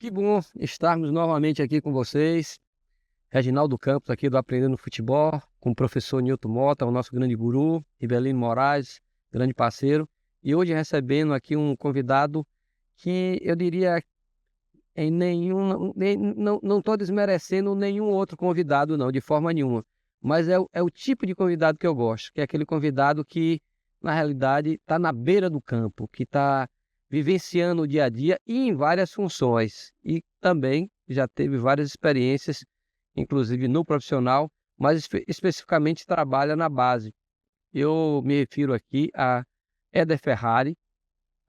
Que bom estarmos novamente aqui com vocês. Reginaldo Campos aqui do Aprendendo Futebol, com o professor Nilton Mota, o nosso grande guru, Ribelino Moraes, grande parceiro. E hoje recebendo aqui um convidado que eu diria em nenhum, não estou desmerecendo nenhum outro convidado não, de forma nenhuma. Mas é o tipo de convidado que eu gosto, que é aquele convidado que, na realidade, está na beira do campo, que está vivenciando o dia a dia e em várias funções. E também já teve várias experiências, inclusive no profissional, mas especificamente trabalha na base. Eu me refiro aqui a Éder Ferrari,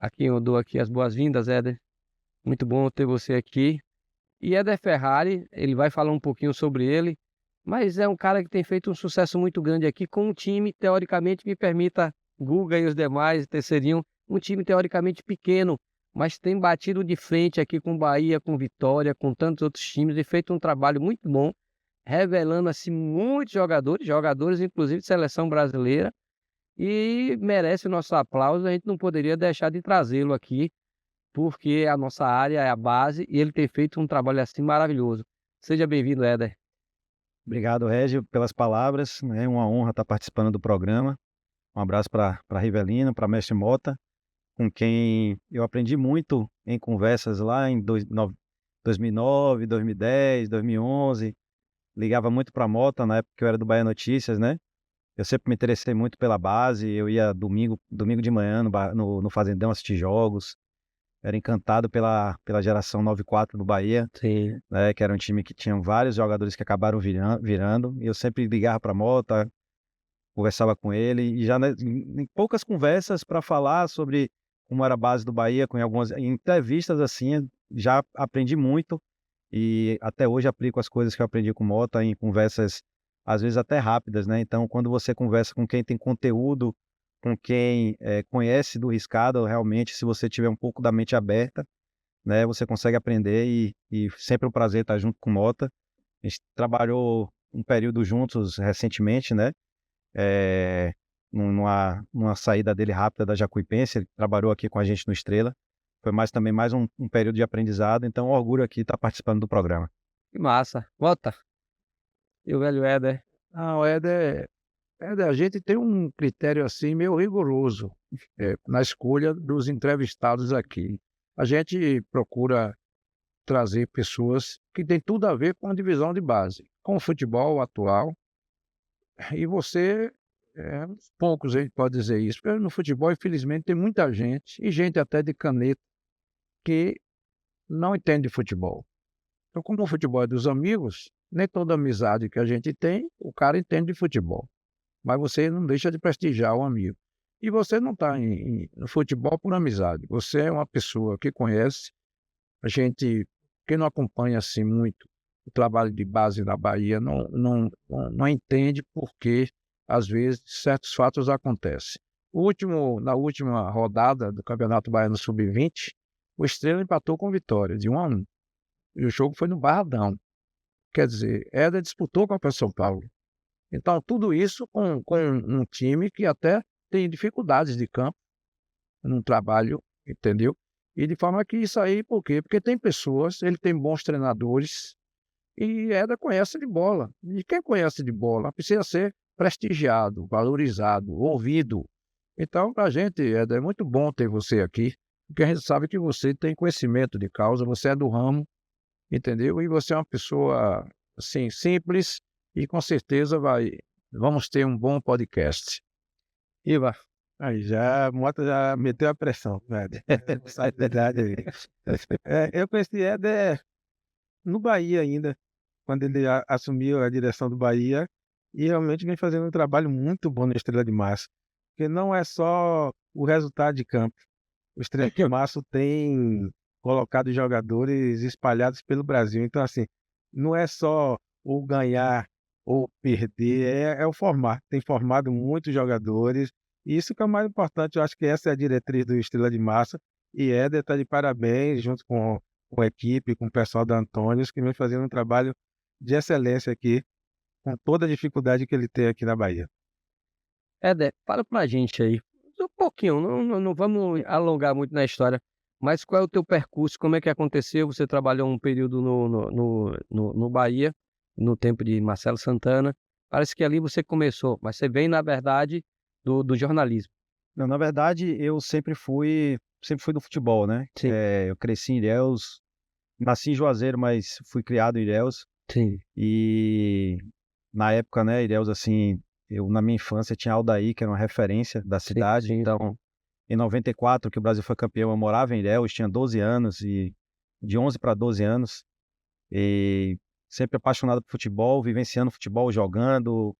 a quem eu dou aqui as boas-vindas, Éder. Muito bom ter você aqui. E Éder Ferrari, ele vai falar um pouquinho sobre ele, mas é um cara que tem feito um sucesso muito grande aqui com um time, teoricamente, me permita, Guga e os demais, terceirinho, um time teoricamente pequeno, mas tem batido de frente aqui com Bahia, com Vitória, com tantos outros times e feito um trabalho muito bom, revelando assim muitos jogadores, jogadores inclusive de seleção brasileira, e merece o nosso aplauso. A gente não poderia deixar de trazê-lo aqui porque a nossa área é a base e ele tem feito um trabalho assim maravilhoso. Seja bem-vindo, Éder. Obrigado, Régio, pelas palavras. É uma honra estar participando do programa. Um abraço para Rivelino, para Mestre Mota, com quem eu aprendi muito em conversas lá em 2009, 2010, 2011. Ligava muito para Mota na época que eu era do Bahia Notícias, né? Eu sempre me interessei muito pela base. Eu ia domingo de manhã no Fazendão assistir jogos. Era encantado pela geração 94 do Bahia, Sim. né, que era um time que tinha vários jogadores que acabaram virando, e eu sempre ligava para Mota, conversava com ele, e já em poucas conversas para falar sobre como era a base do Bahia, com algumas em entrevistas assim, já aprendi muito, e até hoje aplico as coisas que eu aprendi com Mota em conversas, às vezes até rápidas, né? Então, quando você conversa com quem tem conteúdo, com quem conhece do riscado, realmente, se você tiver um pouco da mente aberta, né, você consegue aprender e sempre um prazer estar junto com o Mota. A gente trabalhou um período juntos recentemente, né, eh, numa saída dele rápida da Jacuipense, ele trabalhou aqui com a gente no Estrela. Foi também mais um período de aprendizado, então é um orgulho aqui estar participando do programa. Que massa. Bota. E o velho Éder. Ah, o Éder, a gente tem um critério assim meio rigoroso na escolha dos entrevistados aqui. A gente procura trazer pessoas que têm tudo a ver com a divisão de base, com o futebol atual. E você, poucos a gente pode dizer isso, porque no futebol, infelizmente, tem muita gente, e gente até de caneta, que não entende de futebol. Então, como o futebol é dos amigos, nem toda amizade que a gente tem, o cara entende de futebol. Mas você não deixa de prestigiar o amigo. E você não está no futebol por amizade. Você é uma pessoa que conhece. A gente, quem não acompanha assim muito o trabalho de base na Bahia, não entende por que, às vezes, certos fatos acontecem. Na última rodada do Campeonato Baiano Sub-20, o Estrela empatou com Vitória, de 1-1. E o jogo foi no Barradão. Quer dizer, Éder disputou com a São Paulo. Então, tudo isso com um time que até tem dificuldades de campo, num trabalho, entendeu? E de forma que isso aí, por quê? Porque tem pessoas, ele tem bons treinadores e Éder conhece de bola. E quem conhece de bola precisa ser prestigiado, valorizado, ouvido. Então, para a gente, Éder, é muito bom ter você aqui, porque a gente sabe que você tem conhecimento de causa, você é do ramo, entendeu? E você é uma pessoa, assim, simples e com certeza vamos ter um bom podcast. Iva, aí já, a Mota já meteu a pressão, velho. Sai verdade aí. Eu conheci Éder no Bahia ainda, quando ele assumiu a direção do Bahia, e realmente vem fazendo um trabalho muito bom na Estrela de Março, porque não é só o resultado de campo. O Estrela de Março tem colocado jogadores espalhados pelo Brasil, então assim, não é só o ganhar ou perder, é o formar. Tem formado muitos jogadores, e isso que é o mais importante. Eu acho que essa é a diretriz do Estrela de Março, e Éder está de parabéns, junto com a equipe, com o pessoal da Antônios, que vem fazendo um trabalho de excelência aqui, com toda a dificuldade que ele tem aqui na Bahia. Éder, fala pra gente aí, um pouquinho, não vamos alongar muito na história, Mas qual é o teu percurso? Como é que aconteceu? Você trabalhou um período no Bahia, no tempo de Marcelo Santana. Parece que ali você começou, mas você vem, na verdade, do jornalismo. Não, na verdade, eu sempre fui do futebol, né? Sim, Eu cresci em Ilhéus, nasci em Juazeiro, mas fui criado em Ilhéus. sim, E na época, né, Ilhéus, assim, eu na minha infância tinha Aldair, que era uma referência da sim, cidade. sim. Então, em 94, que o Brasil foi campeão, eu morava em Ilhéus, tinha 12 anos, e de 11 para 12 anos, e sempre apaixonado por futebol, vivenciando futebol, jogando,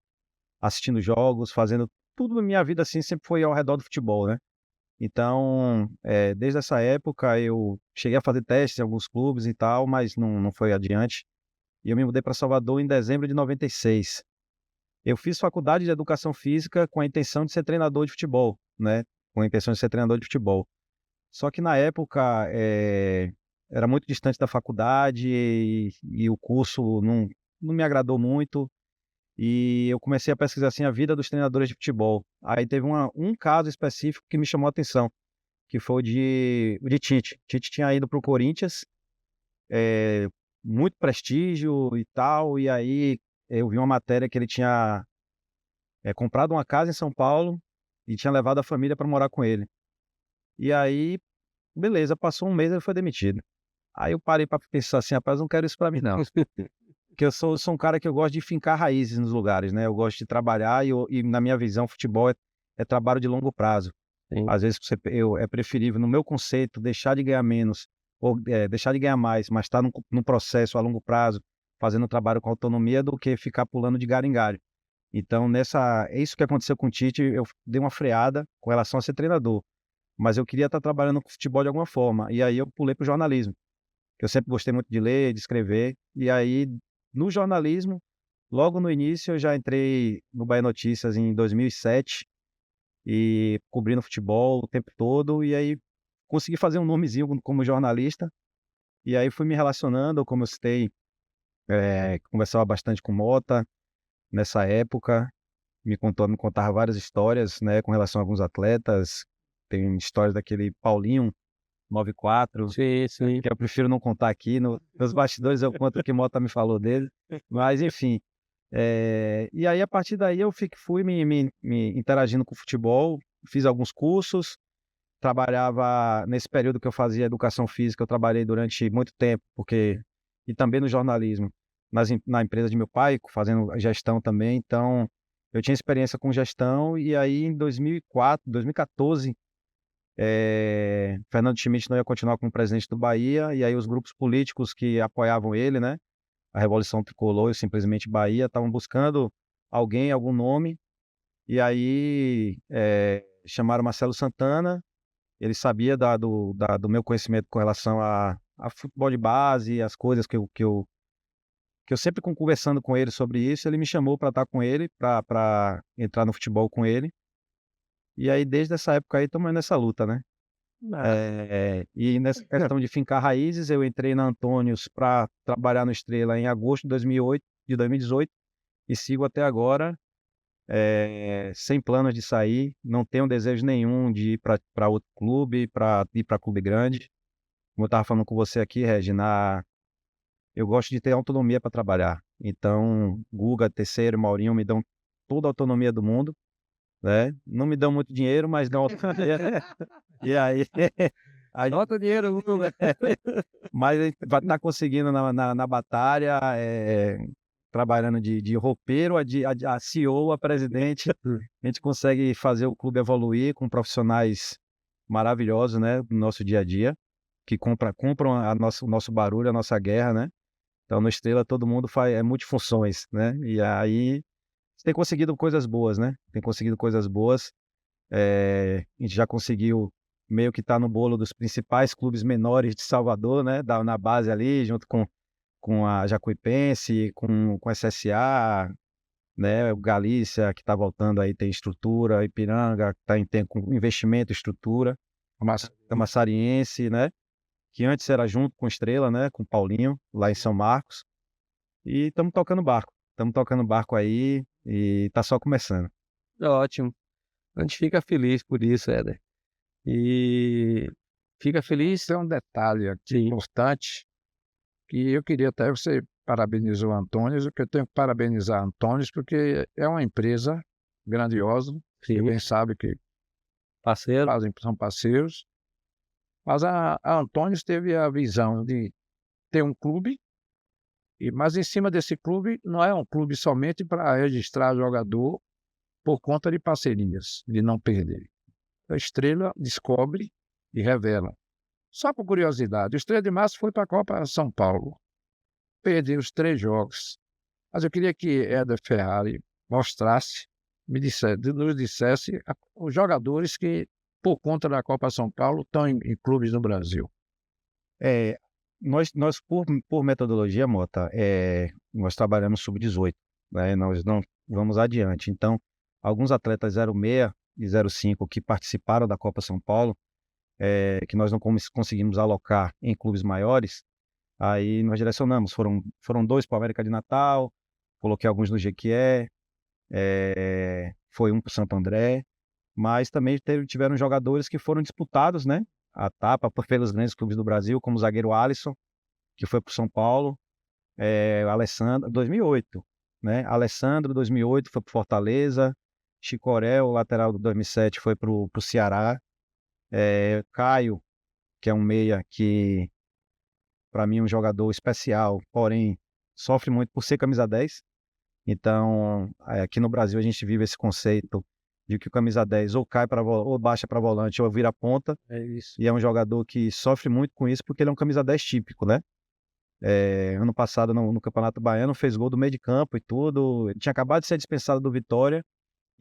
assistindo jogos, fazendo tudo na minha vida, assim, sempre foi ao redor do futebol, né? Então, desde essa época eu cheguei a fazer testes em alguns clubes e tal, mas não foi adiante. E eu me mudei para Salvador em dezembro de 96. Eu fiz faculdade de educação física com a intenção de ser treinador de futebol, né? Com a intenção de ser treinador de futebol. Só que na época era muito distante da faculdade e o curso não me agradou muito. E eu comecei a pesquisar assim a vida dos treinadores de futebol. Aí teve um caso específico que me chamou a atenção, que foi o de Tite. Tite tinha ido para o Corinthians, eh, muito prestígio e tal, e aí eu vi uma matéria que ele tinha comprado uma casa em São Paulo e tinha levado a família para morar com ele. E aí, beleza, passou um mês e ele foi demitido. Aí eu parei para pensar assim, rapaz, eu não quero isso para mim não. Porque eu sou um cara que eu gosto de fincar raízes nos lugares, né? Eu gosto de trabalhar e na minha visão, futebol é trabalho de longo prazo. Sim. Às vezes é preferível, no meu conceito, deixar de ganhar menos ou deixar de ganhar mais, mas estar num processo a longo prazo, fazendo um trabalho com autonomia, do que ficar pulando de galho em galho. Então, é isso que aconteceu com o Tite. Eu dei uma freada com relação a ser treinador, mas eu queria estar trabalhando com futebol de alguma forma. E aí eu pulei para o jornalismo, que eu sempre gostei muito de ler, de escrever. E aí, no jornalismo, logo no início, eu já entrei no Bahia Notícias em 2007 e cobrindo futebol o tempo todo. E aí consegui fazer um nomezinho como jornalista. E aí fui me relacionando, como eu citei, conversava bastante com o Mota nessa época. Me contava várias histórias, né, com relação a alguns atletas. Tem histórias daquele Paulinho 94, Sim, sim. que eu prefiro não contar aqui. Nos bastidores eu conto o que Mota me falou dele, mas enfim. E aí, a partir daí, eu fui me interagindo com o futebol, fiz alguns cursos, trabalhava nesse período que eu fazia educação física, eu trabalhei durante muito tempo, e também no jornalismo, na empresa de meu pai, fazendo gestão também. Então, eu tinha experiência com gestão, e aí em 2004, 2014, Fernando Schmidt não ia continuar como presidente do Bahia, e aí os grupos políticos que apoiavam ele, né, a Revolução Tricolor e Simplesmente Bahia, estavam buscando alguém, algum nome, e aí chamaram Marcelo Santana. Ele sabia do meu conhecimento com relação a futebol de base, as coisas que eu sempre conversando com ele sobre isso. Ele me chamou para estar com ele, para entrar no futebol com ele. E aí, desde essa época aí, estamos nessa luta, né? Ah, E nessa questão de fincar raízes, eu entrei na Antônios para trabalhar no Estrela em agosto de 2018, e sigo até agora, sem planos de sair. Não tenho desejo nenhum de ir para outro clube, para ir para clube grande. Como eu estava falando com você aqui, Regina, eu gosto de ter autonomia para trabalhar. Então, Guga, Terceiro, Maurinho me dão toda a autonomia do mundo, né? Não me dão muito dinheiro, mas dão autonomia. E aí, a gente bota o dinheiro, Guga. mas a gente vai estar conseguindo na batalha, trabalhando de roupeiro a CEO, a presidente. A gente consegue fazer o clube evoluir com profissionais maravilhosos, né, no nosso dia a dia, que compram o nosso barulho, a nossa guerra, né? Então, no Estrela, todo mundo faz multifunções, né? E aí, você tem conseguido coisas boas, né? Tem conseguido coisas boas. A gente já conseguiu meio que estar no bolo dos principais clubes menores de Salvador, né? Na base ali, junto com a Jacuipense, com a SSA, né? O Galícia, que está voltando aí, tem estrutura, Ipiranga, que tem com investimento, estrutura, Mas a Massariense, né? Que antes era junto com Estrela, né? Com Paulinho, lá em São Marcos. E estamos tocando barco. Estamos tocando barco aí e tá só começando. Ótimo. A gente fica feliz por isso, Éder. E fica feliz. Tem um detalhe aqui Sim. importante, que eu queria até você parabenizou o Antônio, que eu tenho que parabenizar Antônio, porque é uma empresa grandiosa, você Sim, bem sabe que parceiro. são parceiros, mas a Antônio teve a visão de ter um clube, mas em cima desse clube não é um clube somente para registrar jogador por conta de parcerias, de não perder. A Estrela descobre e revela. Só por curiosidade, o Estrela de Março foi para a Copa São Paulo, perdeu os 3 jogos. Mas eu queria que Éder Ferrari mostrasse, nos dissesse os jogadores que, por conta da Copa São Paulo, estão em clubes no Brasil. É, nós por metodologia, Mota, nós trabalhamos sub-18, né? Nós não vamos adiante. Então, alguns atletas 06 e 05 que participaram da Copa São Paulo, que nós não conseguimos alocar em clubes maiores, aí nós direcionamos. Foram 2 para o América de Natal, coloquei alguns no Jequié, foi um para o Santo André, mas também tiveram jogadores que foram disputados, né? A etapa pelos grandes clubes do Brasil, como o zagueiro Alisson, que foi para o São Paulo, Alessandro, 2008, né? Alessandro, 2008, foi para Fortaleza, Chicoré, o lateral do 2007, foi para o Ceará, Caio, que é um meia que, para mim, é um jogador especial, porém, sofre muito por ser camisa 10. Então, aqui no Brasil, a gente vive esse conceito de que o camisa 10 ou cai ou baixa para volante ou vira ponta. É isso. E é um jogador que sofre muito com isso porque ele é um camisa 10 típico, né? Ano passado, no Campeonato Baiano, fez gol do meio de campo e tudo. Ele tinha acabado de ser dispensado do Vitória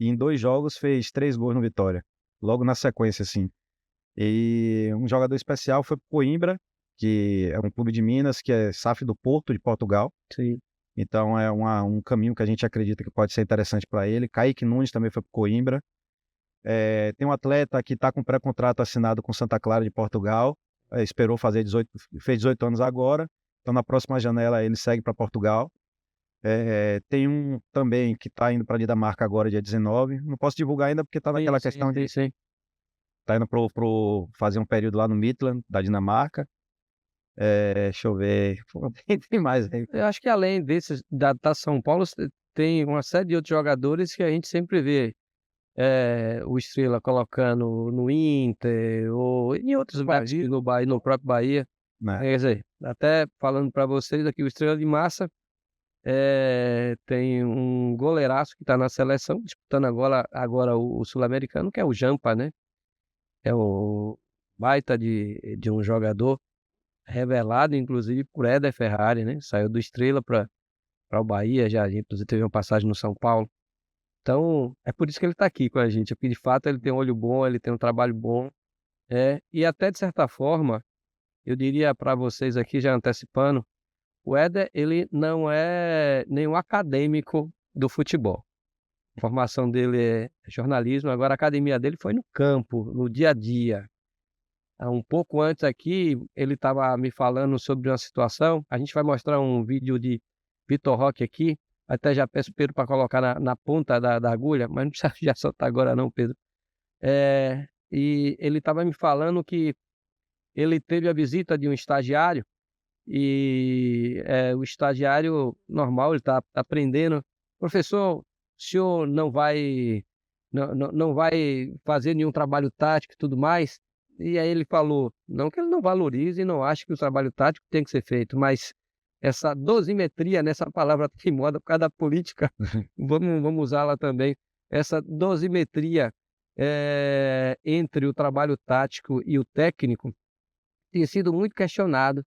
e em 2 jogos fez 3 gols no Vitória. Logo na sequência, assim. E um jogador especial foi o Coimbra, que é um clube de Minas, que é SAF do Porto, de Portugal. Sim. Então é um caminho que a gente acredita que pode ser interessante para ele. Kaique Nunes também foi para Coimbra. Tem um atleta que está com pré-contrato assinado com Santa Clara de Portugal. Esperou fazer 18, fez 18 anos agora. Então na próxima janela ele segue para Portugal. Tem um também que está indo para a Dinamarca agora, dia 19. Não posso divulgar ainda porque está naquela questão de Sim. tá indo pro fazer um período lá no Midland, da Dinamarca. Deixa eu ver. Pô, tem mais aí. Eu acho que além desses da São Paulo, tem uma série de outros jogadores que a gente sempre vê, o Estrela colocando no Inter ou em outros Bahia. no Bahia, no próprio Bahia. Né? Quer dizer, até falando para vocês aqui, o Estrela de Massa tem um goleiraço que está na seleção, disputando agora o Sul-Americano, que é o Jampa, né? É o baita de um jogador revelado, inclusive, por Éder Ferrari, né? Saiu do Estrela para o Bahia, já inclusive teve uma passagem no São Paulo. Então, é por isso que ele está aqui com a gente, porque de fato ele tem um olho bom, ele tem um trabalho bom, e até de certa forma, eu diria para vocês aqui, já antecipando, o Éder, ele não é nenhum acadêmico do futebol. A formação dele é jornalismo, agora a academia dele foi no campo, no dia a dia. Um pouco antes aqui, ele estava me falando sobre uma situação. A gente vai mostrar um vídeo de Vitor Roque aqui. Até já peço Pedro para colocar na ponta da agulha, mas não precisa já soltar agora não, Pedro. E ele estava me falando que ele teve a visita de um estagiário e o estagiário normal, ele está aprendendo. Professor, o senhor não vai fazer nenhum trabalho tático e tudo mais? E aí ele falou, não que ele não valorize e não ache que o trabalho tático tem que ser feito, mas essa dosimetria, nessa palavra que moda por causa da política, vamos usá-la também, essa dosimetria entre o trabalho tático e o técnico tem sido muito questionado.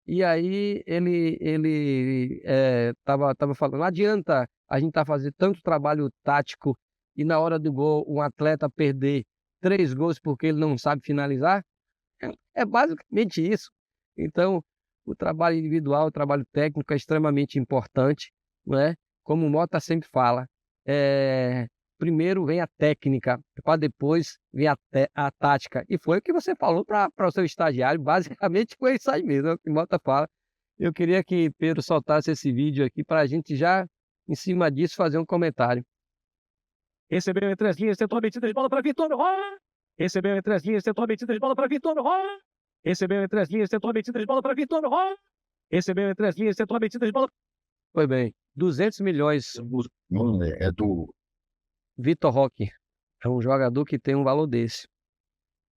E aí ele estava falando, não adianta a gente fazer tanto trabalho tático e na hora do gol um atleta perder 3 gols porque ele não sabe finalizar. É basicamente isso. Então, o trabalho individual, o trabalho técnico é extremamente importante, não é? Como o Mota sempre fala, primeiro vem a técnica, para depois vem a tática. E foi o que você falou para o seu estagiário, basicamente foi isso aí mesmo, é o que o Mota fala. Eu queria que Pedro soltasse esse vídeo aqui para a gente já, em cima disso, fazer um comentário. Recebeu entre as linhas, tentou a metida de bola para Vitor Roque. Recebeu entre as linhas, tentou a metida de bola para Vitor Roque. Recebeu entre as linhas, tentou a metida de bola para Vitor Roque. Recebeu entre as linhas, tentou a metida de bola. Foi bem. 200 milhões. Vitor Roque é um jogador que tem um valor desse.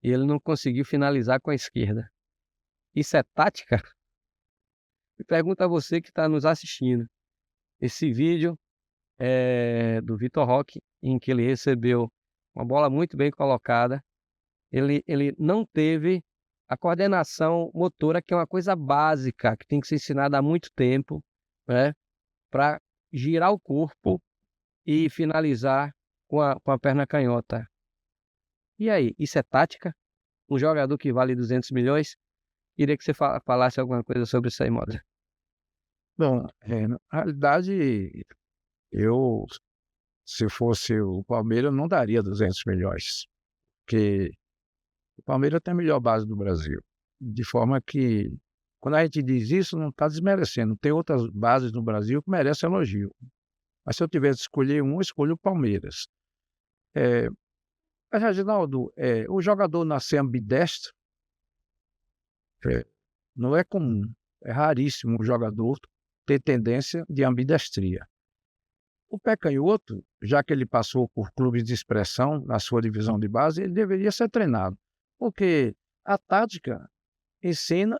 E ele não conseguiu finalizar com a esquerda. Isso é tática? Me pergunta a você que está nos assistindo. Esse vídeo é do Vitor Roque, em que ele recebeu uma bola muito bem colocada. Ele não teve a coordenação motora, que é uma coisa básica, que tem que ser ensinada há muito tempo, né? Para girar o corpo e finalizar com a perna canhota. E aí, isso é tática? Um jogador que vale 200 milhões? Queria que você falasse alguma coisa sobre isso aí, Mota. Bom, na realidade, eu, se fosse o Palmeiras, não daria 200 milhões, porque o Palmeiras tem a melhor base do Brasil. De forma que, quando a gente diz isso, não está desmerecendo. Tem outras bases no Brasil que merecem elogio. Mas se eu tivesse que escolher um, eu escolho o Palmeiras. Mas, Reginaldo, o jogador nascer ambidestro não é comum. É raríssimo o jogador ter tendência de ambidestria. O pé canhoto, já que ele passou por clubes de expressão na sua divisão de base, ele deveria ser treinado. Porque a tática ensina,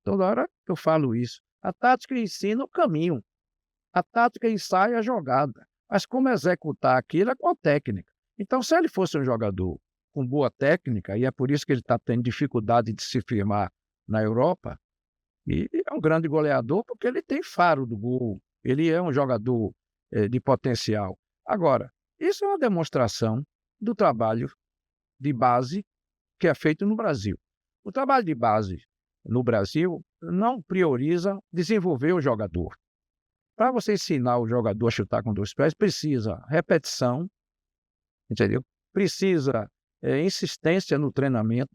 toda hora eu falo isso, a tática ensina o caminho. A tática ensaia a jogada. Mas como executar aquilo é com a técnica. Então, se ele fosse um jogador com boa técnica, e é por isso que ele está tendo dificuldade de se firmar na Europa, e é um grande goleador porque ele tem faro do gol, ele é um jogador de potencial. Agora, isso é uma demonstração do trabalho de base que é feito no Brasil. O trabalho de base no Brasil não prioriza desenvolver o jogador. Para você ensinar o jogador a chutar com 2 pés, precisa repetição, entendeu? Precisa insistência no treinamento.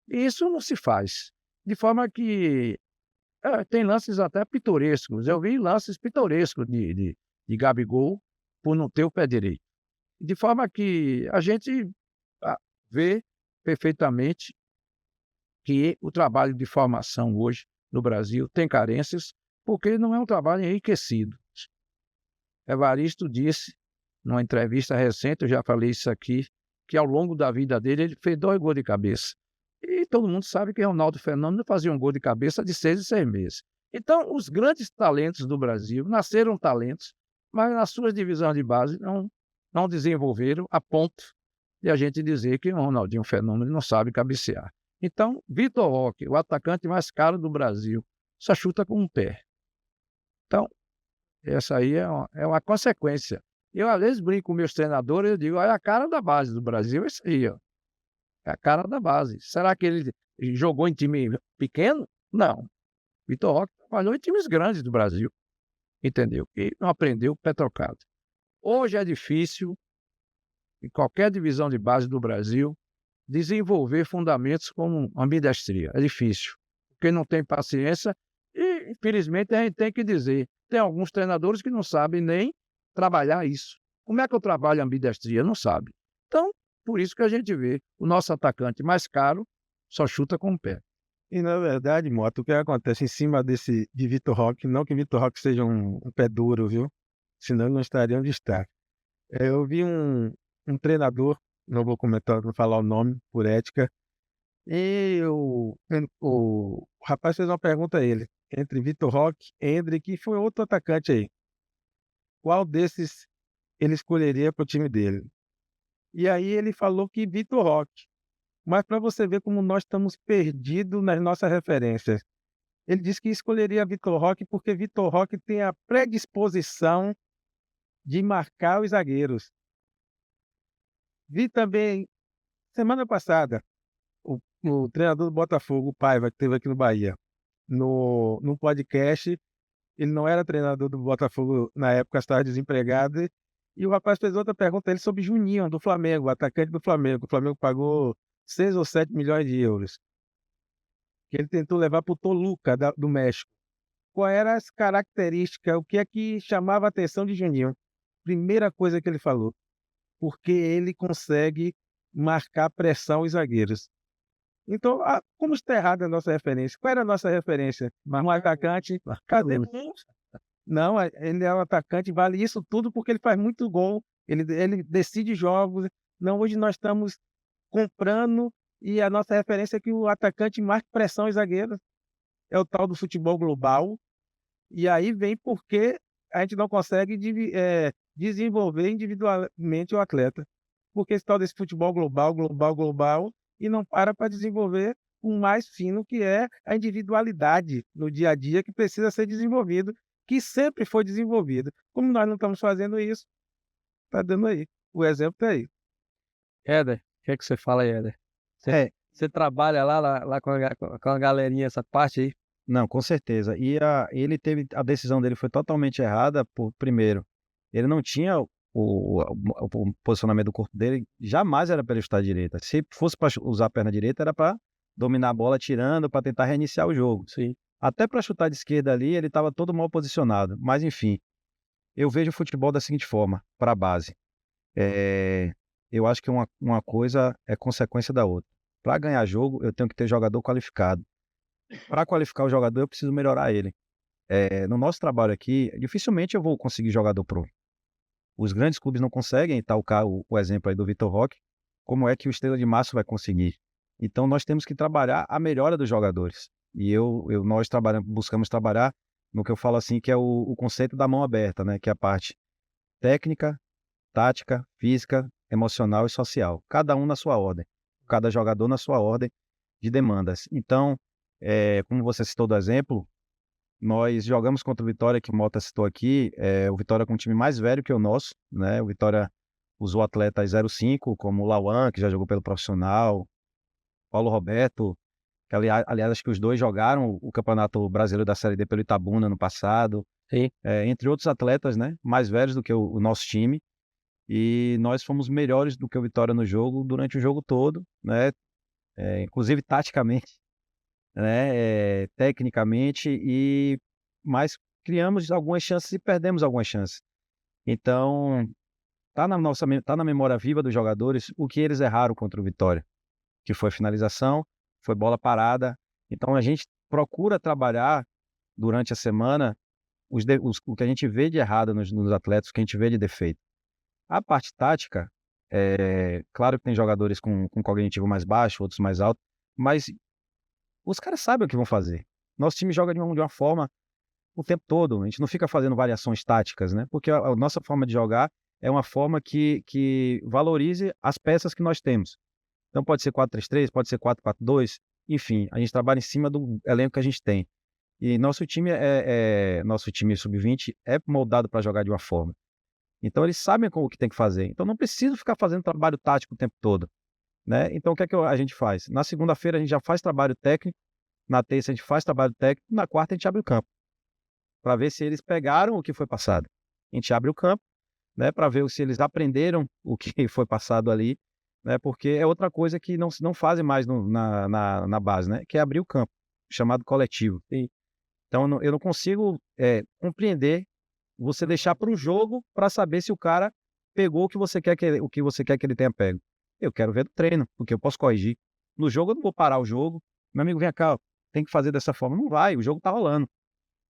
E isso não se faz. De forma que tem lances até pitorescos. Eu vi lances pitorescos de Gabigol por não ter o pé direito. De forma que a gente vê perfeitamente que o trabalho de formação hoje no Brasil tem carências, porque não é um trabalho enriquecido. Evaristo disse, numa entrevista recente, eu já falei isso aqui, que ao longo da vida dele ele fez 2 gols de cabeça. E todo mundo sabe que Ronaldo Fenômeno fazia um gol de cabeça de 6 em 6 meses. Então, os grandes talentos do Brasil nasceram talentos, mas nas suas divisões de base não desenvolveram a ponto de a gente dizer que o Ronaldinho Fenômeno não sabe cabecear. Então, Vitor Roque, o atacante mais caro do Brasil, só chuta com um pé. Então, essa aí é uma consequência. Eu, às vezes, brinco com meus treinadores, eu digo, olha a cara da base do Brasil, é isso aí, ó. É a cara da base. Será que ele jogou em time pequeno? Não. Vitor Roque trabalhou em times grandes do Brasil, entendeu? E não aprendeu o pé trocado. Hoje é difícil, em qualquer divisão de base do Brasil, desenvolver fundamentos como ambidestria. É difícil, porque não tem paciência e, infelizmente, a gente tem que dizer, tem alguns treinadores que não sabem nem trabalhar isso. Como é que eu trabalho ambidestria? Não sabe. Então, por isso que a gente vê o nosso atacante mais caro só chuta com o pé. E na verdade, Mota, o que acontece em cima de Vitor Roque, não que Vitor Roque seja um pé duro, viu? Senão ele não estaria onde está. Eu vi um treinador, não vou comentar, não falar o nome, por ética, e o rapaz fez uma pergunta a ele, entre Vitor Roque, Endrick e foi outro atacante aí. Qual desses ele escolheria para o time dele? E aí ele falou que Vitor Roque. Mas para você ver como nós estamos perdidos nas nossas referências. Ele disse que escolheria Vitor Roque porque Vitor Roque tem a predisposição de marcar os zagueiros. Vi também, semana passada, o treinador do Botafogo, o Paiva, que esteve aqui no Bahia, no podcast. Ele não era treinador do Botafogo na época, estava desempregado. E o rapaz fez outra pergunta a ele sobre Juninho, do Flamengo, o atacante do Flamengo. O Flamengo pagou 6 ou 7 milhões de euros. Que ele tentou levar para o Toluca, do México. Qual era as características, o que é que chamava a atenção de Juninho? Primeira coisa que ele falou, porque ele consegue marcar pressão aos zagueiros. Então, como está errada a nossa referência? Qual era a nossa referência? Um atacante. Cadê? Não, ele é um atacante, vale isso tudo porque ele faz muito gol, ele decide jogos. Não, hoje nós estamos comprando e a nossa referência é que o atacante marque pressão e zagueiro. É o tal do futebol global. E aí vem porque a gente não consegue desenvolver individualmente o atleta. Porque esse tal desse futebol global, global, global, e não para desenvolver o mais fino, que é a individualidade no dia a dia, que precisa ser desenvolvido, que sempre foi desenvolvido. Como nós não estamos fazendo isso, está dando aí. O exemplo está aí. Éder, o que é que você fala aí, Éder? É, Você trabalha lá com a galerinha, essa parte aí? não, com certeza. E ele teve a decisão dele foi totalmente errada por primeiro, ele não tinha o posicionamento do corpo dele, jamais era para ele chutar à direita. Se fosse para usar a perna direita, era para dominar a bola tirando, para tentar reiniciar o jogo. Sim. Até para chutar de esquerda ali, ele estava todo mal posicionado. Mas enfim, eu vejo o futebol da seguinte forma, para a base. Eu acho que uma coisa é consequência da outra. Para ganhar jogo, eu tenho que ter jogador qualificado. Para qualificar o jogador, eu preciso melhorar ele. No nosso trabalho aqui, dificilmente eu vou conseguir jogador pro. Os grandes clubes não conseguem, tá o exemplo aí do Vitor Roque, como é que o Estrela de Março vai conseguir? Então nós temos que trabalhar a melhora dos jogadores. E nós buscamos trabalhar no que eu falo assim, que é o conceito da mão aberta, né? Que é a parte técnica, tática, física, emocional e social. Cada um na sua ordem. Cada jogador na sua ordem de demandas. Então, como você citou do exemplo, nós jogamos contra o Vitória, que o Mota citou aqui, o Vitória com um time mais velho que o nosso, né? O Vitória usou atletas 05, como o Lauan, que já jogou pelo profissional, Paulo Roberto, que aliás acho que os dois jogaram o Campeonato Brasileiro da Série D pelo Itabuna no passado, Sim. Entre outros atletas, né? Mais velhos do que o nosso time, e nós fomos melhores do que o Vitória no jogo durante o jogo todo, né? Inclusive taticamente, né, tecnicamente, mas criamos algumas chances e perdemos algumas chances. Então, tá na memória viva dos jogadores o que eles erraram contra o Vitória, que foi finalização, foi bola parada. Então a gente procura trabalhar durante a semana o que a gente vê de errado nos atletas, o que a gente vê de defeito. A parte tática, claro que tem jogadores com cognitivo mais baixo, outros mais alto, mas os caras sabem o que vão fazer. Nosso time joga de uma forma o tempo todo. A gente não fica fazendo variações táticas, né? Porque a nossa forma de jogar é uma forma que valorize as peças que nós temos. Então pode ser 4-3-3, pode ser 4-4-2, enfim, a gente trabalha em cima do elenco que a gente tem. E nosso time nosso time sub-20 é moldado para jogar de uma forma. Então eles sabem o que tem que fazer. Então não preciso ficar fazendo trabalho tático o tempo todo, né? Então o que é que a gente faz? Na segunda-feira a gente já faz trabalho técnico, na terça a gente faz trabalho técnico, na quarta a gente abre o campo, para ver se eles pegaram o que foi passado. A gente abre o campo, né, para ver se eles aprenderam o que foi passado ali, né, porque é outra coisa que não fazem mais na base, né, que é abrir o campo, chamado coletivo. Então eu não consigo compreender você deixar para o jogo para saber se o cara pegou o que você quer que ele tenha pego. Eu quero ver no treino, porque eu posso corrigir. No jogo eu não vou parar o jogo. Meu amigo, vem cá, tem que fazer dessa forma. Não vai, o jogo tá rolando.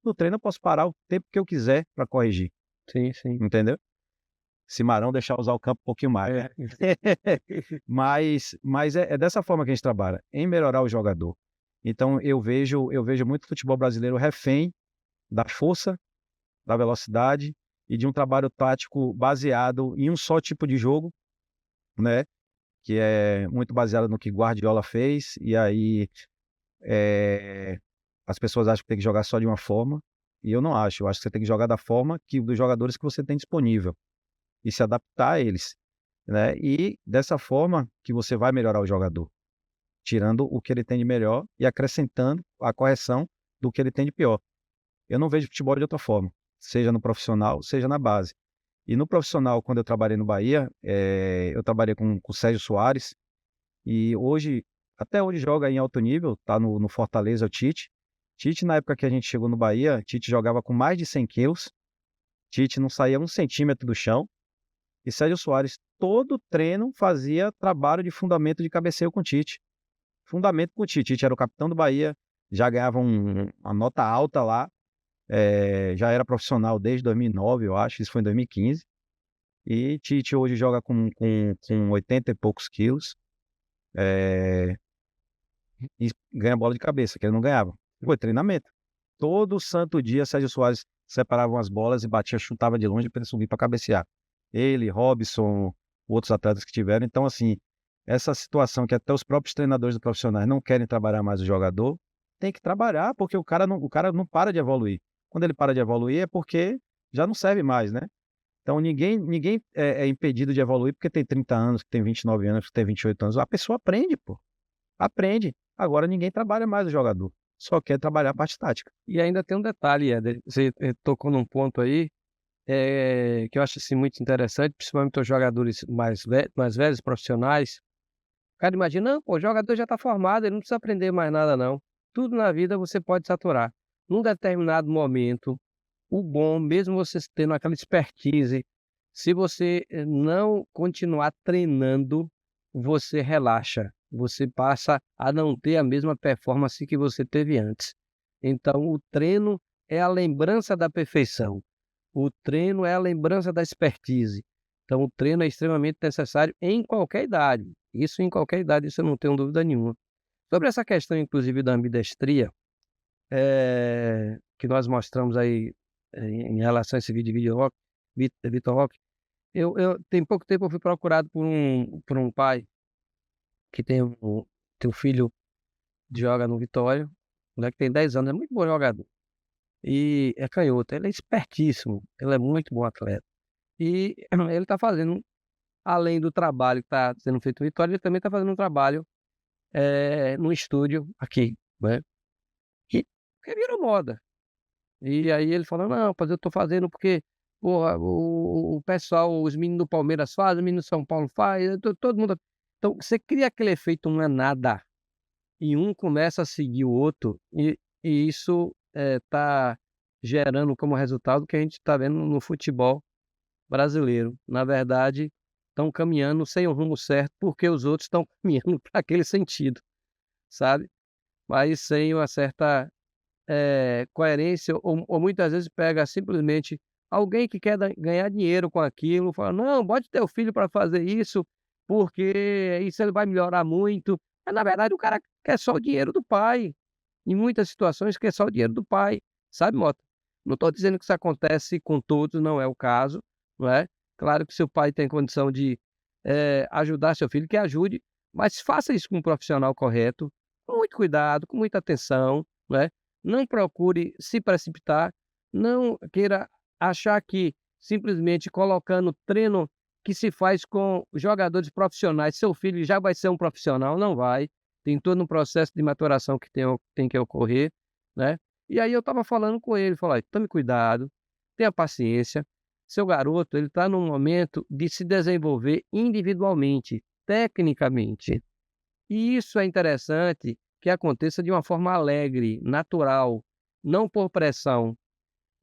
No treino eu posso parar o tempo que eu quiser para corrigir. Sim, sim. Entendeu? Cimarrão deixar usar o campo um pouquinho mais. Mas é dessa forma que a gente trabalha, em melhorar o jogador. Então eu vejo muito futebol brasileiro refém da força, da velocidade e de um trabalho tático baseado em um só tipo de jogo, né? Que é muito baseado no que Guardiola fez, e aí as pessoas acham que tem que jogar só de uma forma, e eu não acho. Eu acho que você tem que jogar da forma dos jogadores que você tem disponível e se adaptar a eles, né? E dessa forma que você vai melhorar o jogador, tirando o que ele tem de melhor e acrescentando a correção do que ele tem de pior. Eu não vejo futebol de outra forma, seja no profissional, seja na base. E no profissional, quando eu trabalhei no Bahia, eu trabalhei com o Sérgio Soares, e até hoje joga em alto nível, tá no Fortaleza, o Tite. Tite, na época que a gente chegou no Bahia, Tite jogava com mais de 100 quilos, Tite não saía 1 centímetro do chão, e Sérgio Soares, todo treino, fazia trabalho de fundamento de cabeceio com Tite. fundamento com o Tite. Tite era o capitão do Bahia, já ganhava uma nota alta lá, já era profissional desde 2009, eu acho, isso foi em 2015. E Tite hoje joga com 80 e poucos quilos, e ganha bola de cabeça, que ele não ganhava. Foi treinamento. Todo santo dia, Sérgio Soares separava umas bolas e batia, chutava de longe para ele subir para cabecear. Ele, Robson, outros atletas que tiveram. Então, assim, essa situação que até os próprios treinadores profissionais não querem trabalhar mais o jogador, tem que trabalhar, porque o cara não para de evoluir. Quando ele para de evoluir é porque já não serve mais, né? Então, ninguém é impedido de evoluir porque tem 30 anos, que tem 29 anos, que tem 28 anos. A pessoa aprende, pô. Aprende. Agora ninguém trabalha mais o jogador. Só quer trabalhar a parte tática. E ainda tem um detalhe, Éder, você tocou num ponto aí, que eu acho assim, muito interessante, principalmente os jogadores mais velhos, profissionais. O cara imagina, não, pô, o jogador já está formado, ele não precisa aprender mais nada não. Tudo na vida você pode saturar. Num determinado momento, o bom, mesmo você tendo aquela expertise, se você não continuar treinando, você relaxa. Você passa a não ter a mesma performance que você teve antes. Então, o treino é a lembrança da perfeição. O treino é a lembrança da expertise. Então, o treino é extremamente necessário em qualquer idade. Isso em qualquer idade, isso eu não tenho dúvida nenhuma. Sobre essa questão, inclusive, da ambidestria, que nós mostramos aí em relação a esse vídeo de Vitor Roque, tem pouco tempo eu fui procurado por um pai que tem um filho que joga no Vitória, o moleque tem 10 anos, é muito bom jogador. E é canhoto, ele é espertíssimo, ele é muito bom atleta. E ele está fazendo, além do trabalho que está sendo feito no Vitória, ele também está fazendo um trabalho num estúdio aqui, né? Que virou moda. E aí ele falou, não, mas eu estou fazendo porque porra, o pessoal, os meninos do Palmeiras fazem, os meninos do São Paulo fazem, todo mundo. Então, você cria aquele efeito não é nada, e um começa a seguir o outro, e isso está gerando como resultado o que a gente está vendo no futebol brasileiro. Na verdade, estão caminhando sem o rumo certo, porque os outros estão caminhando para aquele sentido, sabe? Mas sem uma certa coerência, ou muitas vezes pega simplesmente alguém que quer ganhar dinheiro com aquilo, fala, não, bote teu filho para fazer isso, porque isso ele vai melhorar muito. Mas na verdade o cara quer só o dinheiro do pai. Em muitas situações quer só o dinheiro do pai, sabe, Mota? Não estou dizendo que isso acontece com todos, não é o caso, não é? Claro que seu pai tem condição de ajudar seu filho, que ajude, mas faça isso com um profissional correto, com muito cuidado, com muita atenção, não é? Não procure se precipitar, não queira achar que simplesmente colocando treino que se faz com jogadores profissionais, seu filho já vai ser um profissional, não vai. Tem todo um processo de maturação que tem que ocorrer, né? E aí eu estava falando com ele, falei, tome cuidado, tenha paciência. Seu garoto, ele está num momento de se desenvolver individualmente, tecnicamente. E isso é interessante que aconteça de uma forma alegre, natural, não por pressão.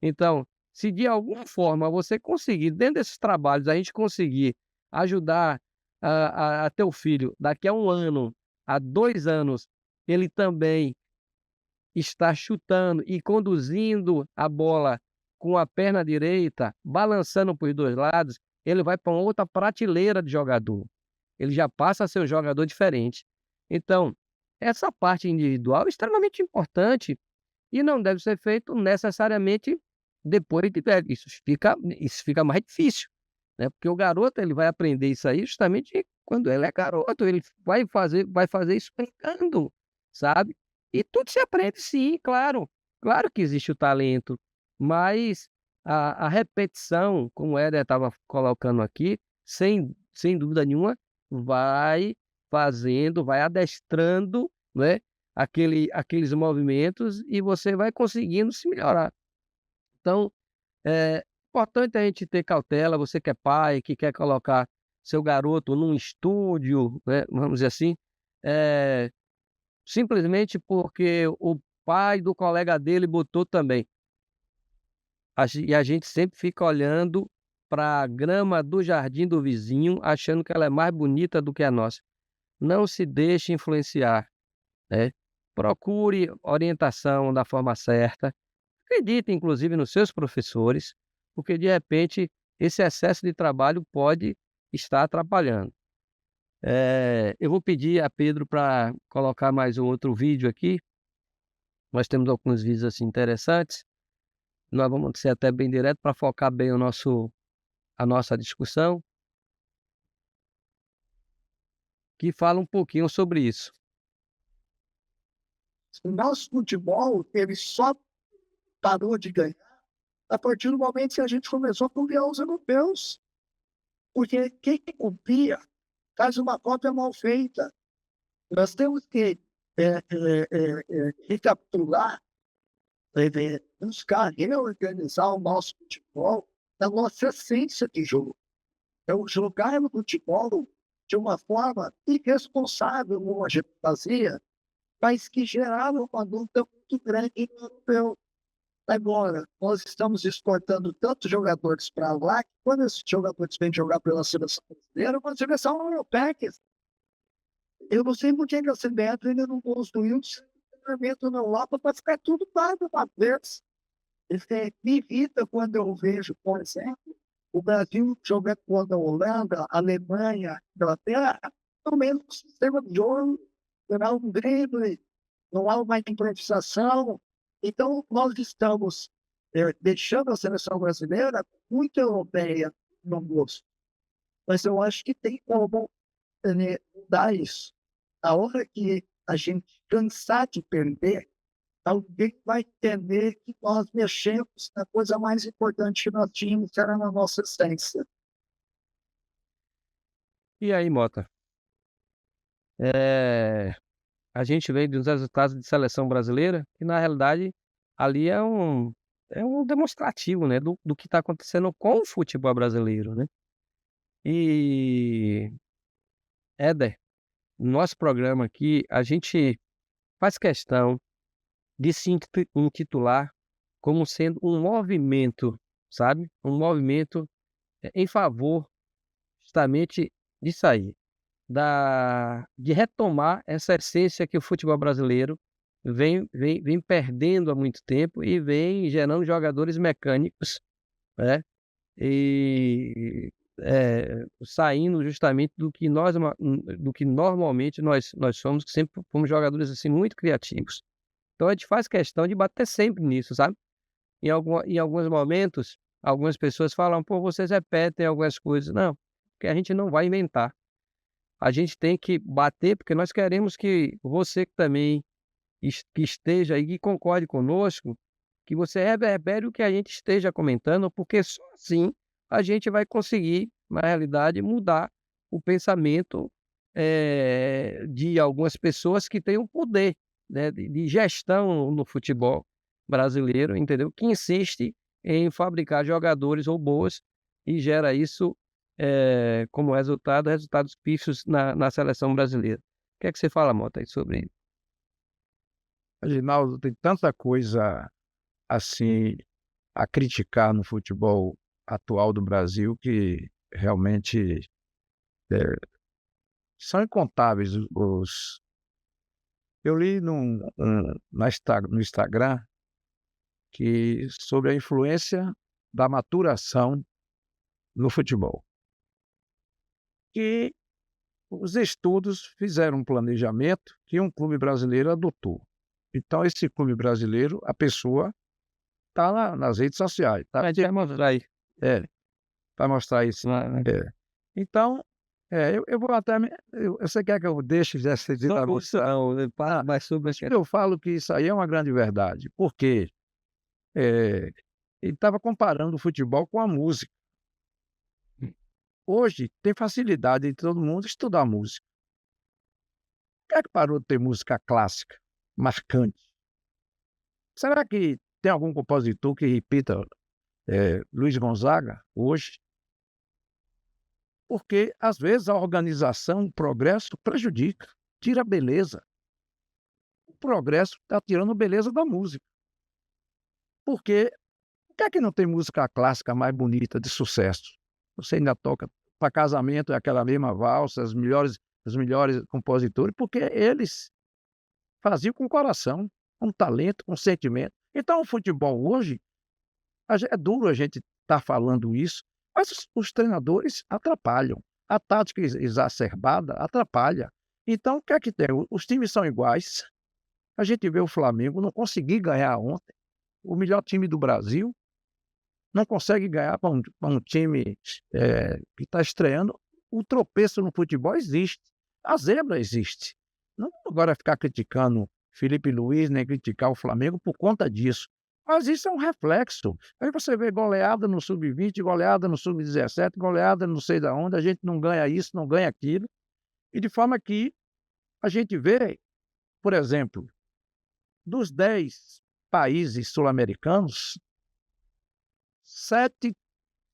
Então, se de alguma forma você conseguir, dentro desses trabalhos, a gente conseguir ajudar a teu filho daqui a 1 ano, a 2 anos, ele também está chutando e conduzindo a bola com a perna direita, balançando para os 2 lados, ele vai para uma outra prateleira de jogador. Ele já passa a ser um jogador diferente. Então, essa parte individual é extremamente importante e não deve ser feito necessariamente depois de velho. Isso fica mais difícil, né? Porque o garoto ele vai aprender isso aí justamente quando ele é garoto. Ele vai fazer isso brincando, sabe? E tudo se aprende sim, claro. Claro que existe o talento, mas a repetição, como o Éder estava colocando aqui, sem dúvida nenhuma, vai fazendo, vai adestrando, né, aqueles movimentos e você vai conseguindo se melhorar. Então, é importante a gente ter cautela, você que é pai, que quer colocar seu garoto num estúdio, né, vamos dizer assim, simplesmente porque o pai do colega dele botou também. E a gente sempre fica olhando para a grama do jardim do vizinho, achando que ela é mais bonita do que a nossa. Não se deixe influenciar. né? Procure orientação da forma certa. Acredite, inclusive, nos seus professores, porque, de repente, esse excesso de trabalho pode estar atrapalhando. Eu vou pedir a Pedro para colocar mais um outro vídeo aqui. Nós temos alguns vídeos assim interessantes. Nós vamos ser até bem direto para focar bem a nossa discussão, que fala um pouquinho sobre isso. O nosso futebol, ele só parou de ganhar a partir do momento que a gente começou a copiar os europeus. Porque quem copia faz uma cópia mal feita. Nós temos que recapitular, buscar reorganizar o nosso futebol na nossa essência de jogo. Então, jogar no futebol de uma forma irresponsável, como a gente fazia, mas que gerava uma luta muito grande no europeu. Agora, nós estamos exportando tantos jogadores para lá que quando esses jogadores vêm jogar pela seleção brasileira, uma seleção europeia. Eu não sei por que a CBF ainda não construiu um treinamento na Europa para ficar tudo pago uma vez. Me irrita quando eu vejo, por exemplo, o Brasil jogando contra a Holanda, a Alemanha, a Inglaterra, no mesmo sistema de jogo, não há um drible, não há uma improvisação. Então, nós estamos deixando a seleção brasileira muito europeia no gosto. Mas eu acho que tem como mudar isso. A hora que a gente cansar de perder, alguém vai entender que nós mexemos na coisa mais importante que nós tínhamos, que era na nossa essência. E aí, Mota? A gente veio dos resultados de seleção brasileira, que na realidade ali é um demonstrativo, né, do que está acontecendo com o futebol brasileiro, né? E, Éder, no nosso programa aqui, a gente faz questão de se intitular como sendo um movimento, sabe? Um movimento em favor justamente disso aí, de retomar essa essência que o futebol brasileiro vem perdendo há muito tempo e vem gerando jogadores mecânicos, né? E saindo justamente do que normalmente nós somos, que sempre fomos jogadores assim muito criativos. Então a gente faz questão de bater sempre nisso, sabe? Em alguns momentos, algumas pessoas falam, pô, vocês repetem algumas coisas. Não, porque a gente não vai inventar. A gente tem que bater, porque nós queremos que você que também que esteja aí, que concorde conosco, que você reverbere o que a gente esteja comentando, porque só assim a gente vai conseguir, na realidade, mudar o pensamento de algumas pessoas que têm o poder, né, de gestão no futebol brasileiro, entendeu? Que insiste em fabricar jogadores robôs e gera isso como resultado, resultados pífios na seleção brasileira. O que é que você fala, Mota, aí sobre isso? Reginaldo, tem tanta coisa assim a criticar no futebol atual do Brasil que realmente são incontáveis os. Eu li no Instagram que sobre a influência da maturação no futebol. Que os estudos fizeram um planejamento que um clube brasileiro adotou. Então, esse clube brasileiro, a pessoa está nas redes sociais. Tá? A gente vai mostrar aí. Para mostrar isso. Então, eu vou até. Você quer que eu deixe essa Não, mas sobre eu falo que isso aí é uma grande verdade. Porque ele estava comparando o futebol com a música. Hoje tem facilidade de todo mundo estudar música. Por que é que parou de ter música clássica, marcante? Será que tem algum compositor que repita Luiz Gonzaga hoje? Porque, às vezes, a organização, o progresso prejudica, tira a beleza. O progresso está tirando a beleza da música. Porque por que é que não tem música clássica mais bonita, de sucesso? Você ainda toca para casamento, é aquela mesma valsa, os melhores compositores, porque eles fazia com coração, com talento, com sentimento. Então o futebol hoje, é duro a gente estar falando isso, mas os treinadores atrapalham. A tática exacerbada atrapalha. Então o que é que tem? Os times são iguais. A gente vê o Flamengo não conseguir ganhar ontem, o melhor time do Brasil, não consegue ganhar para um time que está estreando. O tropeço no futebol existe, a zebra existe. Não agora ficar criticando Felipe Luiz, nem criticar o Flamengo por conta disso. Mas isso é um reflexo. Aí você vê goleada no Sub-20, goleada no Sub-17, goleada não sei da onde, a gente não ganha isso, não ganha aquilo. E de forma que a gente vê, por exemplo, dos 10 países sul-americanos, 7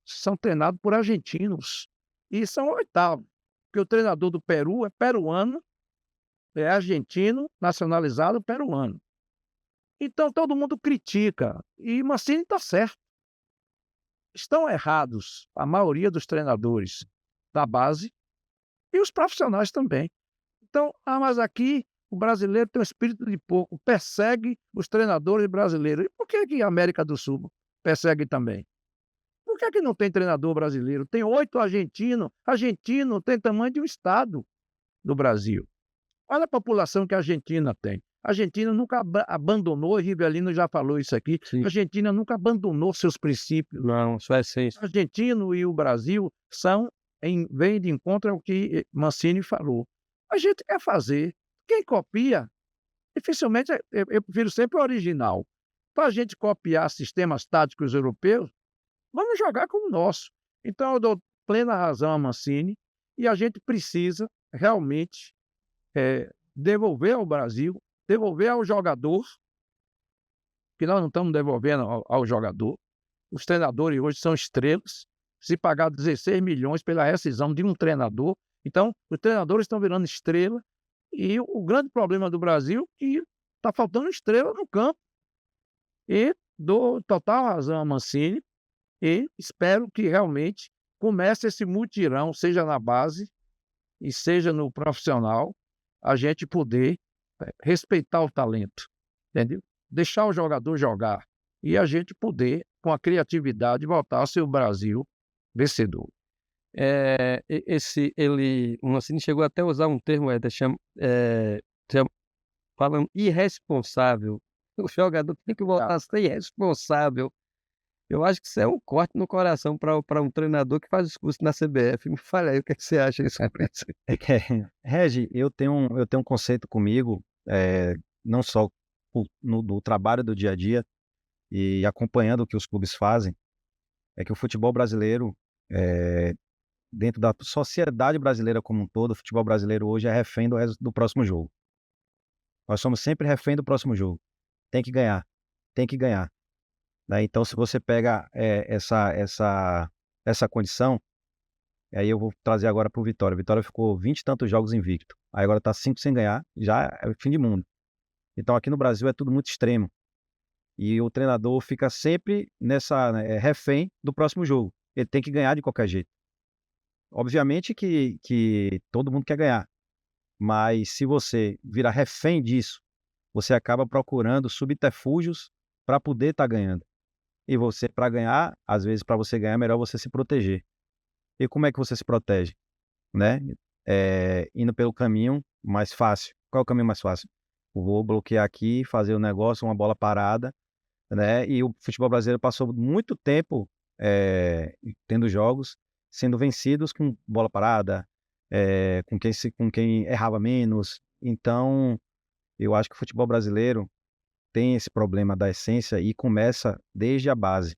são treinados por argentinos e são 8º, porque o treinador do Peru é peruano, é argentino, nacionalizado peruano. Então todo mundo critica e Mancini está certo. Estão errados a maioria dos treinadores da base e os profissionais também. Então, mas aqui o brasileiro tem um espírito de porco, persegue os treinadores brasileiros. E por que a América do Sul persegue também? Por que não tem treinador brasileiro? Tem 8 argentinos. Argentino tem tamanho de um estado do Brasil. Olha a população que a Argentina tem. A Argentina nunca abandonou, e Rivelino já falou isso aqui, Sim. a Argentina nunca abandonou seus princípios. Não, sua essência. O argentino e o Brasil vêm de encontro ao que Mancini falou. A gente quer fazer. Quem copia, dificilmente, eu prefiro sempre o original. Para a gente copiar sistemas táticos europeus, vamos jogar como o nosso. Então eu dou plena razão a Mancini e a gente precisa realmente devolver ao Brasil, devolver ao jogador, que nós não estamos devolvendo ao jogador. Os treinadores hoje são estrelas. Se pagar 16 milhões pela rescisão de um treinador, então os treinadores estão virando estrela. E o grande problema do Brasil é que está faltando estrela no campo. E dou total razão a Mancini e espero que realmente comece esse mutirão, seja na base e seja no profissional, a gente poder respeitar o talento, entendeu? Deixar o jogador jogar e a gente poder, com a criatividade, voltar a ser o Brasil vencedor. O Mancini chegou até a usar um termo, falando irresponsável. O jogador tem que voltar a ser irresponsável. Eu acho que isso é um corte no coração para um treinador que faz os cursos na CBF. Me fala aí, o que você acha disso? Regi, eu tenho um conceito comigo, não só no trabalho do dia a dia e acompanhando o que os clubes fazem, é que o futebol brasileiro, dentro da sociedade brasileira como um todo, o futebol brasileiro hoje é refém do próximo jogo. Nós somos sempre refém do próximo jogo. Tem que ganhar, tem que ganhar. Né? Então, se você pega essa condição, aí eu vou trazer agora para o Vitória. O Vitória ficou 20 e tantos jogos invicto. Aí agora está 5 sem ganhar, já é o fim de mundo. Então, aqui no Brasil é tudo muito extremo. E o treinador fica sempre refém do próximo jogo. Ele tem que ganhar de qualquer jeito. Obviamente que todo mundo quer ganhar. Mas se você virar refém disso, você acaba procurando subterfúgios para poder estar ganhando. E você, para ganhar, às vezes para você ganhar é melhor você se proteger. E como é que você se protege? Né? Indo pelo caminho mais fácil. Qual é o caminho mais fácil? Eu vou bloquear aqui, fazer o negócio, uma bola parada, né? E o futebol brasileiro passou muito tempo tendo jogos sendo vencidos com bola parada, com quem errava menos. Então, eu acho que o futebol brasileiro tem esse problema da essência e começa desde a base.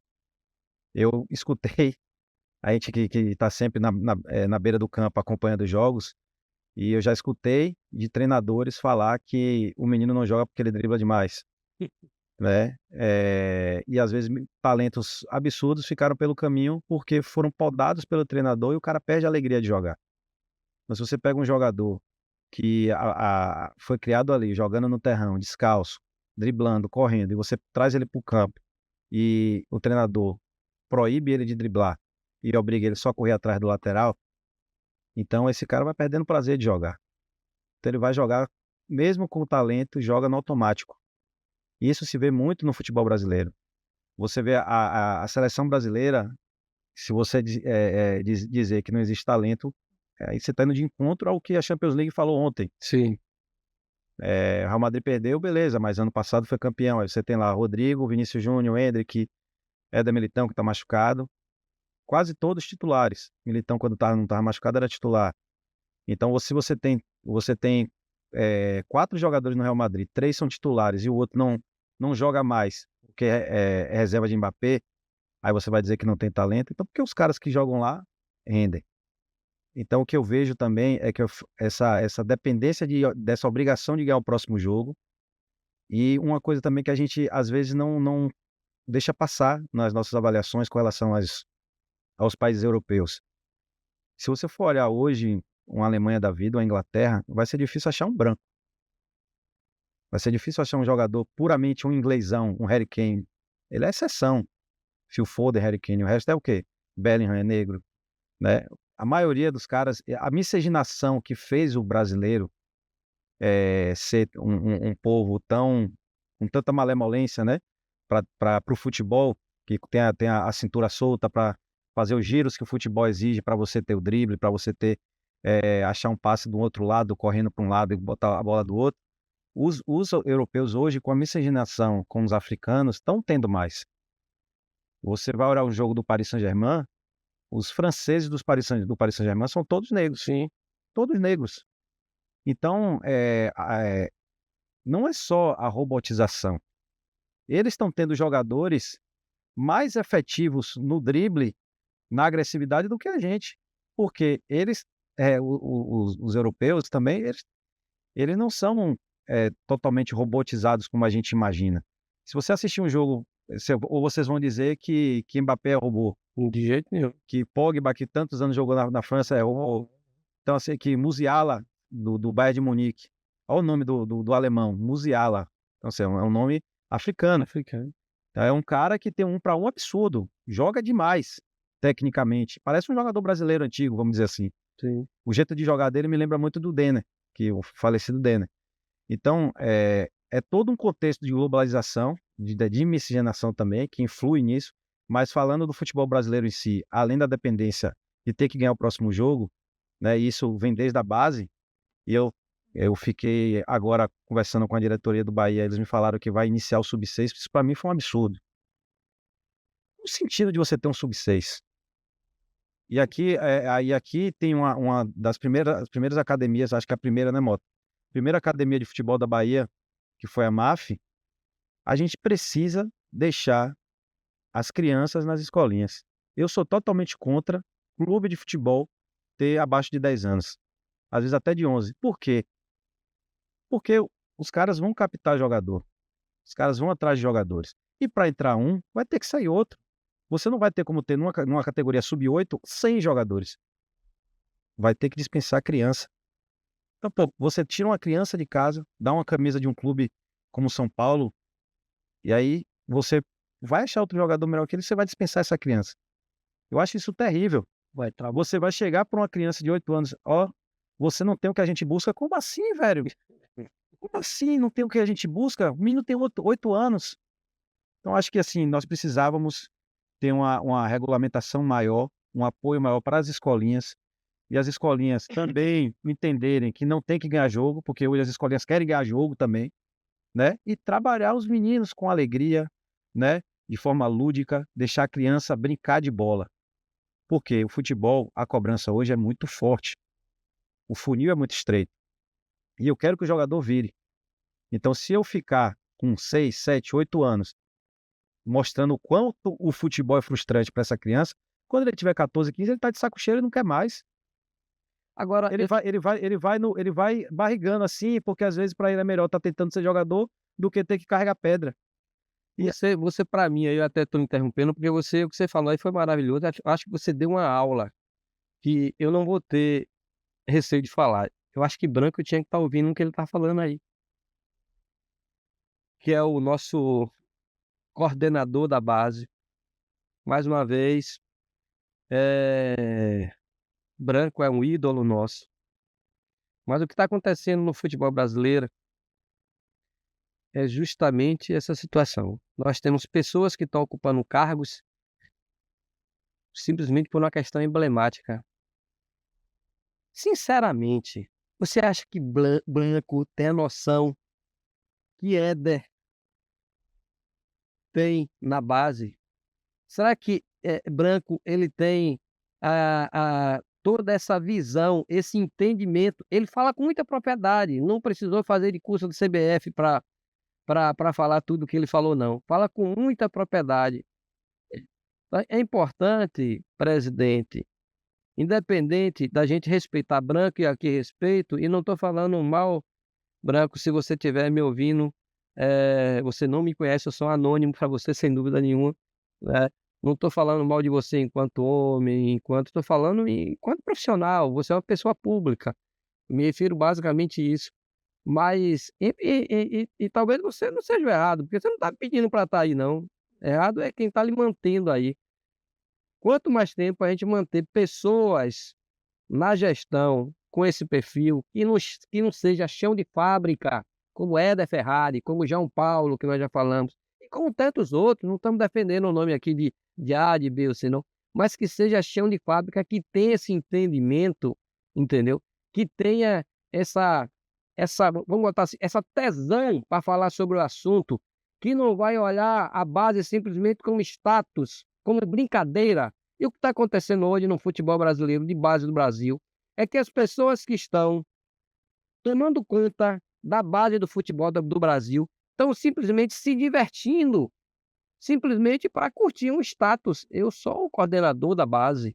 Eu escutei a gente que está sempre na beira do campo acompanhando os jogos, e eu já escutei de treinadores falar que o menino não joga porque ele dribla demais. Né? E às vezes talentos absurdos ficaram pelo caminho porque foram podados pelo treinador e o cara perde a alegria de jogar. Mas se você pega um jogador que foi criado ali, jogando no terrão, descalço, driblando, correndo, e você traz ele para o campo e o treinador proíbe ele de driblar e obriga ele só a correr atrás do lateral, então esse cara vai perdendo o prazer de jogar. Então ele vai jogar mesmo com o talento, joga no automático. E isso se vê muito no futebol brasileiro. Você vê a seleção brasileira, se você dizer que não existe talento, aí você está indo de encontro ao que a Champions League falou ontem. Sim. O Real Madrid perdeu, beleza, mas ano passado foi campeão. Aí você tem lá Rodrigo, Vinícius Júnior, Endrick, Éder Militão, que está machucado. Quase todos titulares. Militão, quando não estava machucado, era titular. Então, se você tem 4 jogadores no Real Madrid, 3 são titulares e o outro não joga mais, porque é reserva de Mbappé, aí você vai dizer que não tem talento. Então, porque os caras que jogam lá rendem. Então, o que eu vejo também é que essa dependência dessa obrigação de ganhar o próximo jogo, e uma coisa também que a gente, às vezes, não deixa passar nas nossas avaliações com relação aos países europeus. Se você for olhar hoje uma Alemanha da vida, uma Inglaterra, vai ser difícil achar um branco. Vai ser difícil achar um jogador puramente um inglesão, um Harry Kane. Ele é exceção. Phil Foden, Harry Kane, o resto é o quê? Bellingham é negro, né? A maioria dos caras, a miscigenação que fez o brasileiro ser um povo com tanta malemolência, né? Para o futebol, que tem a cintura solta para fazer os giros que o futebol exige, para você ter o drible, para você achar um passe do outro lado, correndo para um lado e botar a bola do outro. Os europeus hoje, com a miscigenação com os africanos, estão tendo mais. Você vai olhar o jogo do Paris Saint-Germain, os franceses do Paris Saint-Germain são todos negros. Sim. Todos negros. Então, não é só a robotização. Eles estão tendo jogadores mais efetivos no drible, na agressividade, do que a gente. Porque eles, os europeus também, eles não são totalmente robotizados como a gente imagina. Se você assistir um jogo, ou vocês vão dizer que Mbappé é robô. De jeito nenhum. Que Pogba, que tantos anos jogou na França, é robô. Então, assim, que Musiala, do Bayern de Munique. Olha o nome do alemão, Musiala. Então, assim, é um nome africano. Então, é um cara que tem 1 para 1 absurdo. Joga demais, tecnicamente. Parece um jogador brasileiro antigo, vamos dizer assim. Sim. O jeito de jogar dele me lembra muito do Denner, o falecido Denner. Então, é todo um contexto de globalização, de miscigenação também, que influi nisso. Mas falando do futebol brasileiro em si, além da dependência de ter que ganhar o próximo jogo, né, isso vem desde a base, e eu fiquei agora conversando com a diretoria do Bahia, eles me falaram que vai iniciar o Sub-6, isso para mim foi um absurdo. O sentido de você ter um Sub-6? E aqui tem uma das primeiras academias, acho que a primeira, né, Mota? Primeira academia de futebol da Bahia, que foi a MAF, a gente precisa deixar as crianças nas escolinhas. Eu sou totalmente contra clube de futebol ter abaixo de 10 anos. Às vezes até de 11. Por quê? Porque os caras vão captar jogador. Os caras vão atrás de jogadores. E para entrar um, vai ter que sair outro. Você não vai ter como ter numa categoria sub-8 100 jogadores. Vai ter que dispensar a criança. Então, pô, você tira uma criança de casa, dá uma camisa de um clube como São Paulo, e aí você vai achar outro jogador melhor que ele, você vai dispensar essa criança. Eu acho isso terrível. Você vai chegar para uma criança de 8 anos, você não tem o que a gente busca? Como assim, velho? Como assim não tem o que a gente busca? O menino tem 8 anos. Então, acho que assim, nós precisávamos ter uma regulamentação maior, um apoio maior para as escolinhas, e as escolinhas também entenderem que não tem que ganhar jogo, porque hoje as escolinhas querem ganhar jogo também, né? E trabalhar os meninos com alegria, né? De forma lúdica, deixar a criança brincar de bola. Porque o futebol, a cobrança hoje é muito forte. O funil é muito estreito. E eu quero que o jogador vire. Então, se eu ficar com 6, 7, 8 anos mostrando o quanto o futebol é frustrante para essa criança, quando ele tiver 14, 15, ele está de saco cheio e não quer mais. Agora, Ele vai barrigando assim, porque às vezes para ele é melhor estar tentando ser jogador do que ter que carregar pedra. você para mim, aí eu até estou interrompendo, porque o que você falou aí foi maravilhoso. Acho que você deu uma aula que eu não vou ter receio de falar. Eu acho que Branco tinha que estar ouvindo o que ele está falando aí. Que é o nosso coordenador da base. Mais uma vez, Branco é um ídolo nosso. Mas o que está acontecendo no futebol brasileiro é justamente essa situação. Nós temos pessoas que estão ocupando cargos simplesmente por uma questão emblemática. Sinceramente, você acha que Branco tem a noção que Éder tem na base? Será que Branco ele tem toda essa visão, esse entendimento? Ele fala com muita propriedade, não precisou fazer de curso do CBF para falar tudo o que ele falou, não. Fala com muita propriedade. É importante, presidente, independente da gente respeitar Branco, e aqui respeito, e não estou falando mal, Branco, se você estiver me ouvindo, você não me conhece, eu sou anônimo para você, sem dúvida nenhuma, né? Não estou falando mal de você enquanto homem, estou falando enquanto profissional, você é uma pessoa pública, me refiro basicamente a isso. Mas, e talvez você não seja o errado, porque você não está pedindo para estar aí, não. Errado é quem está lhe mantendo aí. Quanto mais tempo a gente manter pessoas na gestão com esse perfil, que não seja chão de fábrica, como Éder Ferrari, como João Paulo, que nós já falamos, e como tantos outros, não estamos defendendo o nome aqui de A, de B ou C, não, mas que seja chão de fábrica, que tenha esse entendimento, entendeu? Que tenha vamos botar assim, essa tesão para falar sobre o assunto, que não vai olhar a base simplesmente como status, como brincadeira. E o que está acontecendo hoje no futebol brasileiro, de base do Brasil, é que as pessoas que estão tomando conta da base do futebol do Brasil estão simplesmente se divertindo, simplesmente para curtir um status. Eu sou o coordenador da base,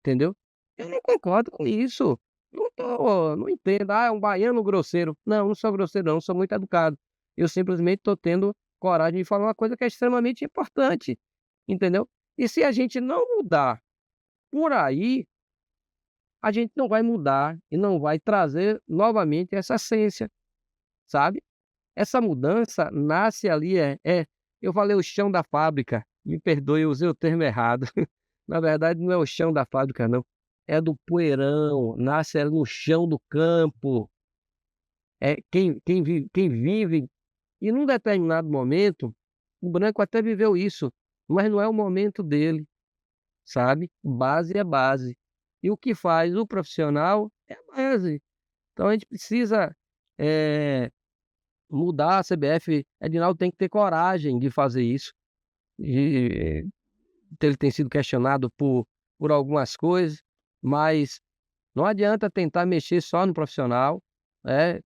entendeu? Eu não concordo com isso. Não entendo. É um baiano grosseiro. Não sou grosseiro, não, sou muito educado. Eu simplesmente estou tendo coragem de falar uma coisa que é extremamente importante, entendeu? E se a gente não mudar por aí, a gente não vai mudar e não vai trazer novamente essa essência, sabe? Essa mudança nasce ali, eu falei o chão da fábrica, me perdoe, eu usei o termo errado. Na verdade, não é o chão da fábrica, não. É do poeirão, nasce no chão do campo. É quem vive. E num determinado momento, o Branco até viveu isso, mas não é o momento dele, sabe? Base é base. E o que faz o profissional é a base. Então a gente precisa mudar a CBF. Edinaldo tem que ter coragem de fazer isso. E, ele tem sido questionado por algumas coisas, mas não adianta tentar mexer só no profissional,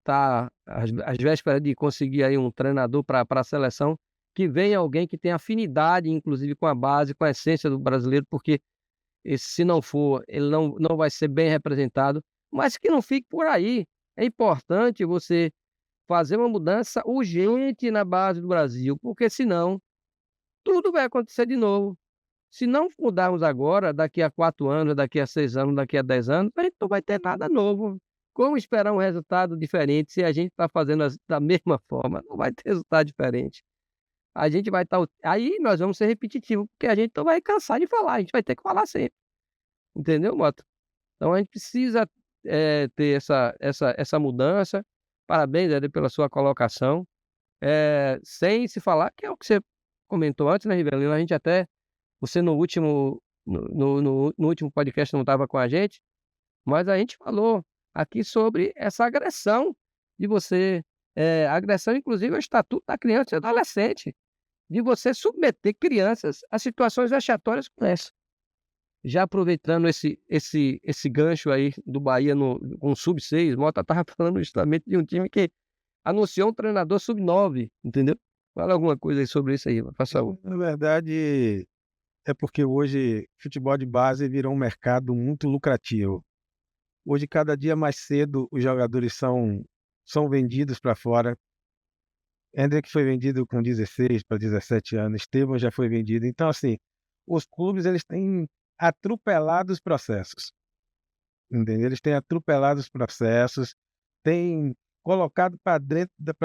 tá às vésperas de conseguir aí um treinador para a seleção, que venha alguém que tenha afinidade, inclusive, com a base, com a essência do brasileiro, porque se não for, ele não vai ser bem representado, mas que não fique por aí. É importante você fazer uma mudança urgente na base do Brasil, porque senão tudo vai acontecer de novo. Se não mudarmos agora, daqui a 4 anos, daqui a 6 anos, daqui a 10 anos, a gente não vai ter nada novo. Como esperar um resultado diferente se a gente está fazendo da mesma forma? Não vai ter resultado diferente. A gente vai estar. Aí nós vamos ser repetitivos, porque a gente não vai cansar de falar, a gente vai ter que falar sempre. Entendeu, Mota? Então a gente precisa ter essa mudança. Parabéns, Eder, pela sua colocação. Sem se falar, que é o que você comentou antes, né, Rivelino? A gente até. Você no último podcast não estava com a gente, mas a gente falou aqui sobre essa agressão de você, agressão inclusive ao Estatuto da Criança e do Adolescente, de você submeter crianças a situações vexatórias como essa. Já aproveitando esse gancho aí do Bahia com Sub-6, Mota estava falando justamente de um time que anunciou um treinador Sub-9, entendeu? Fala alguma coisa aí sobre isso aí, por favor. Na verdade, é porque hoje futebol de base virou um mercado muito lucrativo. Hoje, cada dia mais cedo, os jogadores são vendidos para fora. Hendrick foi vendido com 16 para 17 anos, Estevão já foi vendido. Então, assim, os clubes eles têm atropelado os processos, entendeu? Eles têm atropelado os processos, têm colocado para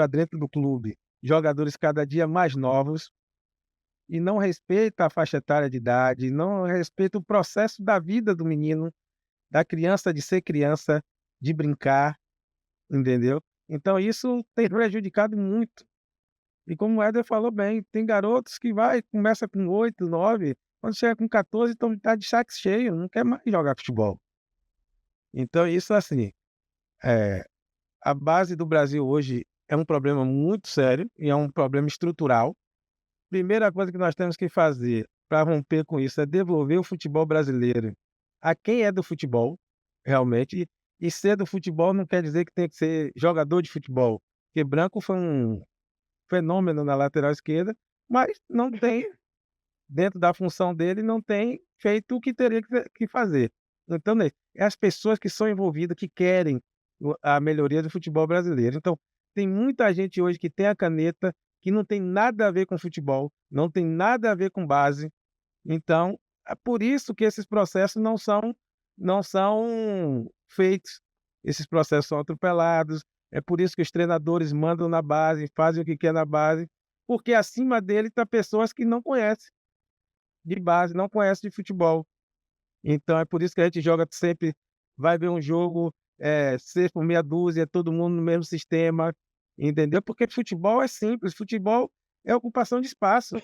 dentro do clube jogadores cada dia mais novos, e não respeita a faixa etária de idade, não respeita o processo da vida do menino, da criança de ser criança, de brincar, entendeu? Então isso tem prejudicado muito E como o Éder falou bem, tem garotos que começa com 8, 9, quando chega com 14, então tá de saco cheio, não quer mais jogar futebol. Então isso assim, eh, a base do Brasil hoje é um problema muito sério e é um problema estrutural. Primeira coisa que nós temos que fazer para romper com isso é devolver o futebol brasileiro a quem é do futebol, realmente. E ser do futebol não quer dizer que tem que ser jogador de futebol, porque Branco foi um fenômeno na lateral esquerda, mas não tem, dentro da função dele, não tem feito o que teria que fazer. Então, né, é as pessoas que são envolvidas, que querem a melhoria do futebol brasileiro. Então, tem muita gente hoje que tem a caneta, que não tem nada a ver com futebol, não tem nada a ver com base. Então, é por isso que esses processos não são feitos. Esses processos são atropelados. É por isso que os treinadores mandam na base, fazem o que quer na base, porque acima dele está pessoas que não conhecem de base, não conhecem de futebol. Então é por isso que a gente joga sempre, vai ver um jogo, 6 por meia dúzia, todo mundo no mesmo sistema, entendeu? Porque futebol é simples, futebol é ocupação de espaço.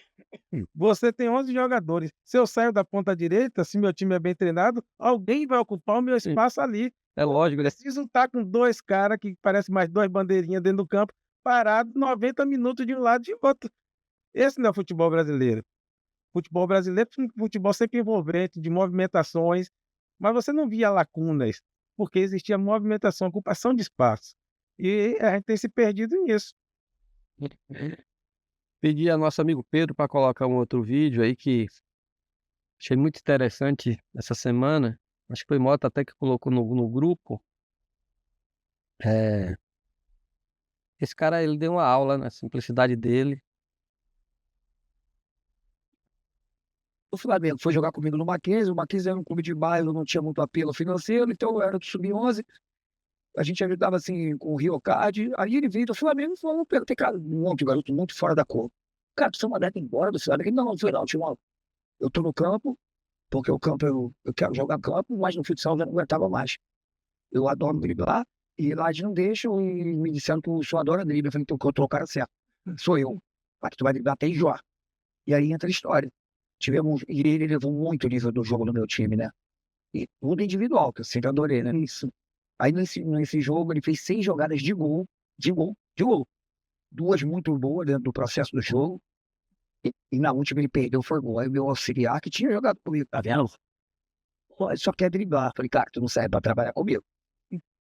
Você tem 11 jogadores, se eu saio da ponta direita, se meu time é bem treinado, alguém vai ocupar o meu espaço ali. É lógico, né? Preciso estar com 2 caras que parecem mais 2 bandeirinhas dentro do campo, parados 90 minutos de um lado e de outro. Esse não é o futebol brasileiro. Futebol brasileiro é um futebol sempre envolvente, de movimentações, mas você não via lacunas, porque existia movimentação, ocupação de espaço. E a gente tem se perdido nisso. Pedi ao nosso amigo Pedro para colocar um outro vídeo aí que achei muito interessante essa semana. Acho que foi Mota até que colocou no grupo. É, esse cara, ele deu uma aula na simplicidade dele. O Flamengo foi jogar comigo no Mackenzie, o Mackenzie era um clube de bairro, não tinha muito apelo financeiro, então eu era do Sub-11, a gente ajudava assim com o Riocard, aí ele veio do Flamengo e falou, Pedro, tem cara, um monte de garoto muito fora da cor. Cara, você mandar embora do Flamengo? Não, Timão, eu tô no campo, porque o campo eu quero jogar campo, mas no futsal eu não aguentava mais. Eu adoro driblar, e lá eles não deixam, e me disseram que o senhor adora driblar. Eu falei, então, que eu tô o cara certo. Sou eu. Mas tu vai driblar até enjoar. E aí entra a história. E ele levou muito o nível do jogo no meu time, né? E tudo individual, que eu sempre adorei, né? Isso. Aí nesse jogo ele fez 6 jogadas de gol. 2 muito boas dentro do processo do jogo. E na última ele perdeu, foi gol. Aí o meu auxiliar, que tinha jogado comigo, tá vendo? Pô, ele só quer driblar. Falei, cara, tu não serve pra trabalhar comigo.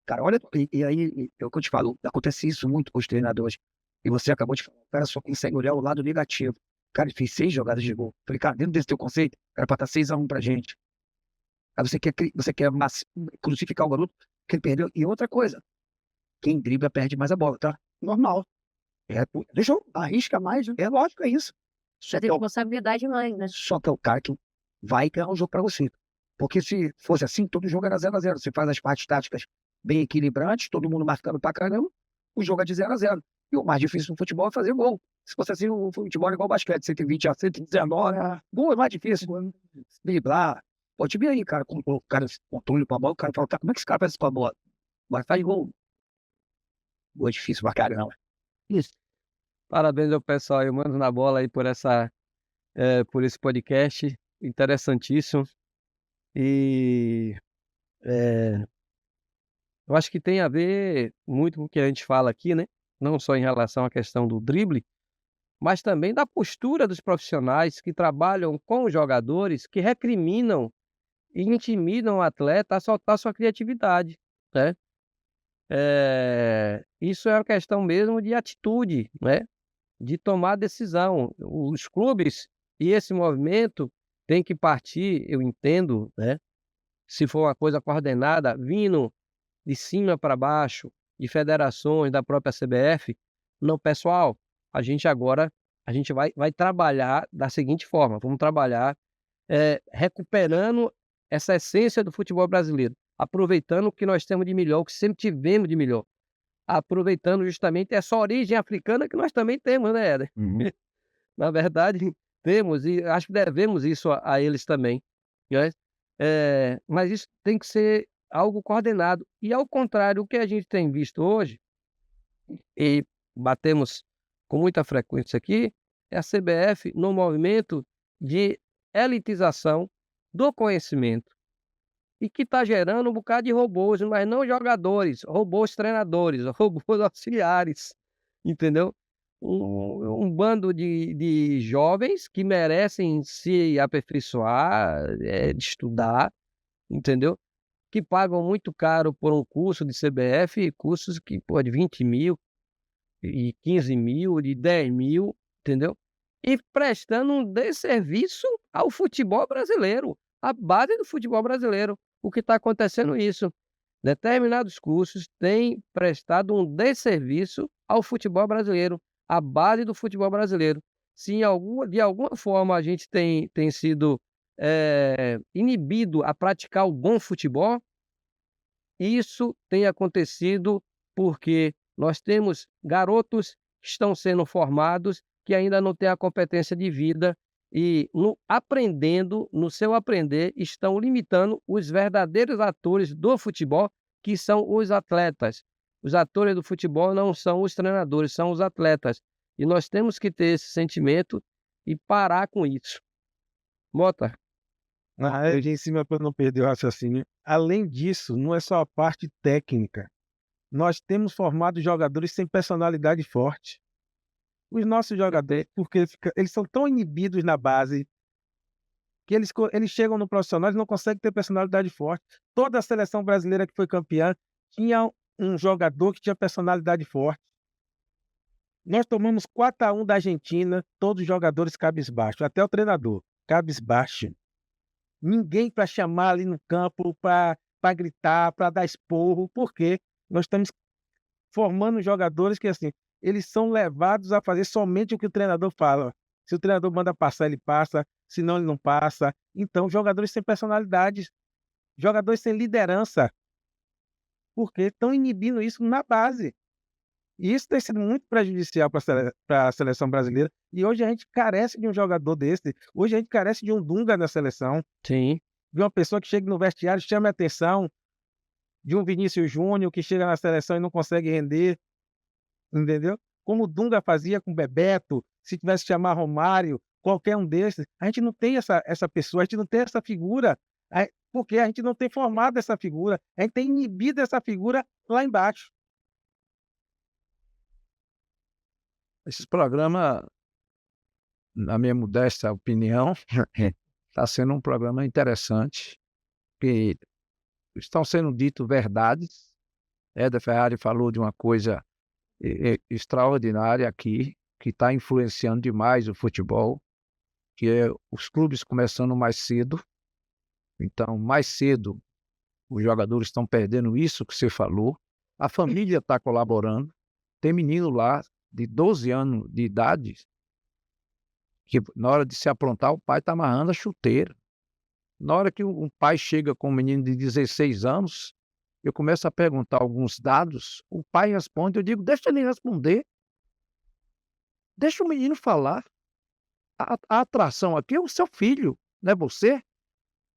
Cara, olha, e aí, é o que eu te falo, acontece isso muito com os treinadores. E você acabou de falar, o cara só consegue olhar o lado negativo. Cara, ele fez 6 jogadas de gol. Falei, cara, dentro desse teu conceito, era pra estar 6-1 pra gente. Aí você quer crucificar o garoto que ele perdeu. E outra coisa, quem dribla perde mais a bola, tá? Normal. Deixa eu arrisca mais, né? É lógico, é isso. Você tem responsabilidade mais, né? Só que é o cara que vai ganhar o jogo pra você. Porque se fosse assim, todo jogo era 0-0. Você faz as partes táticas bem equilibrantes, todo mundo marcando pra caramba, o jogo é de 0-0. E o mais difícil no futebol é fazer gol. Se fosse assim, o futebol é igual basquete, 120 a 119, gol é mais difícil. Driblar. Pô, te ver aí, cara, com o cara controle com a bola, o cara fala, cara, como é que esse cara faz isso com a bola? Mas faz gol. Gol é difícil pra caramba. Isso. Parabéns ao pessoal aí, mando na bola aí por por esse podcast interessantíssimo. E eu acho que tem a ver muito com o que a gente fala aqui, né? Não só em relação à questão do drible, mas também da postura dos profissionais que trabalham com os jogadores, que recriminam e intimidam o atleta a soltar sua criatividade, né? Isso é uma questão mesmo de atitude, né? De tomar decisão. Os clubes e esse movimento tem que partir, eu entendo, né? Se for uma coisa coordenada, vindo de cima para baixo, de federações, da própria CBF, não, pessoal, a gente vai trabalhar da seguinte forma, vamos trabalhar recuperando essa essência do futebol brasileiro, aproveitando o que nós temos de melhor, o que sempre tivemos de melhor, aproveitando justamente essa origem africana que nós também temos, né, Éder? Uhum. Na verdade, temos, e acho que devemos isso a eles também, né? Mas isso tem que ser algo coordenado. E ao contrário, o que a gente tem visto hoje, e batemos com muita frequência aqui, é a CBF no movimento de elitização do conhecimento e que está gerando um bocado de robôs, mas não jogadores, robôs treinadores, robôs auxiliares, entendeu? Um bando de jovens que merecem se aperfeiçoar, estudar, entendeu? Que pagam muito caro por um curso de CBF, cursos que, pô, de 20 mil, e 15 mil, de 10 mil, entendeu? E prestando um desserviço ao futebol brasileiro, à base do futebol brasileiro. O que está acontecendo é isso. Determinados cursos têm prestado um desserviço ao futebol brasileiro, à base do futebol brasileiro. Se de alguma forma a gente tem sido inibido a praticar o bom futebol, isso tem acontecido porque nós temos garotos que estão sendo formados que ainda não têm a competência de vida e, no seu aprender, estão limitando os verdadeiros atores do futebol, que são os atletas. Os atores do futebol não são os treinadores, são os atletas. E nós temos que ter esse sentimento e parar com isso. Mota. Eu em cima para não perder o raciocínio. Além disso, não é só a parte técnica. Nós temos formado jogadores sem personalidade forte. Os nossos jogadores, porque eles são tão inibidos na base, que eles chegam no profissional e não conseguem ter personalidade forte. Toda a seleção brasileira que foi campeã tinha um jogador que tinha personalidade forte. Nós tomamos 4-1 da Argentina, todos os jogadores cabisbaixo, até o treinador, cabisbaixo. Ninguém para chamar ali no campo, para gritar, para dar esporro, porque nós estamos formando jogadores que, assim, eles são levados a fazer somente o que o treinador fala. Se o treinador manda passar, ele passa, senão ele não passa. Então, jogadores sem personalidade, jogadores sem liderança, porque estão inibindo isso na base. E isso tem sido muito prejudicial para a seleção brasileira. E hoje a gente carece de um jogador desse. Hoje a gente carece de um Dunga na seleção. Sim. De uma pessoa que chega no vestiário, chame a atenção. De um Vinícius Júnior que chega na seleção e não consegue render. Entendeu? Como o Dunga fazia com o Bebeto, se tivesse que chamar Romário, qualquer um desses. A gente não tem essa pessoa, a gente não tem essa figura, porque a gente não tem formado essa figura. A gente tem inibido essa figura lá embaixo. Esse programa, na minha modesta opinião, está sendo um programa interessante, que estão sendo ditas verdades. Éder Ferrari falou de uma coisa extraordinária aqui, que está influenciando demais o futebol, que é os clubes começando mais cedo. Então, mais cedo, os jogadores estão perdendo isso que você falou. A família está colaborando. Tem menino lá de 12 anos de idade, que na hora de se aprontar, o pai está amarrando a chuteira. Na hora que um pai chega com um menino de 16 anos, eu começo a perguntar alguns dados, o pai responde, eu digo, deixa ele responder. Deixa o menino falar. A atração aqui é o seu filho, não é você.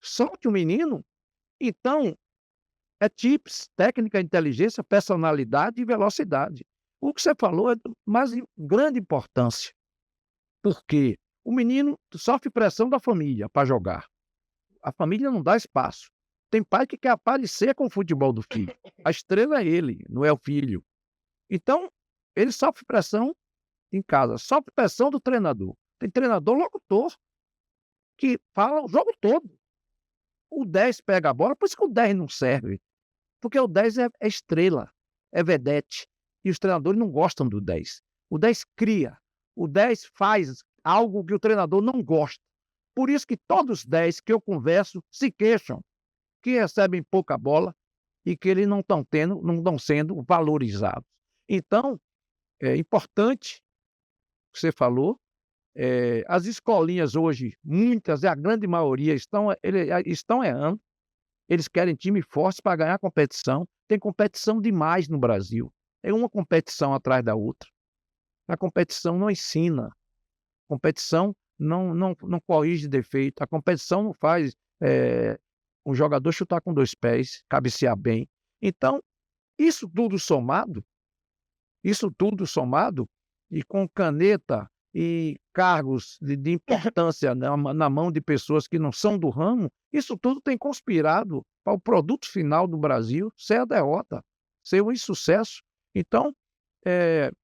Solte o menino. Então, é tips, técnica, inteligência, personalidade e velocidade. O que você falou é de mais grande importância, porque o menino sofre pressão da família para jogar. A família não dá espaço. Tem pai que quer aparecer com o futebol do filho. A estrela é ele, não é o filho. Então, ele sofre pressão em casa, sofre pressão do treinador. Tem treinador locutor que fala o jogo todo. O 10 pega a bola, por isso que o 10 não serve. Porque o 10 é estrela, é vedete. E os treinadores não gostam do 10. O 10 cria. O 10 faz algo que o treinador não gosta. Por isso que todos os 10 que eu converso se queixam que recebem pouca bola e que eles não estão sendo valorizados. Então, é importante, você falou, as escolinhas hoje, muitas, a grande maioria, estão errando. Eles querem time forte para ganhar competição. Tem competição demais no Brasil. É uma competição atrás da outra. A competição não ensina. A competição não corrige defeito. A competição não faz um jogador chutar com 2 pés, cabecear bem. Então, isso tudo somado, e com caneta e cargos de importância na mão de pessoas que não são do ramo, isso tudo tem conspirado para o produto final do Brasil ser a derrota, ser um insucesso. Então,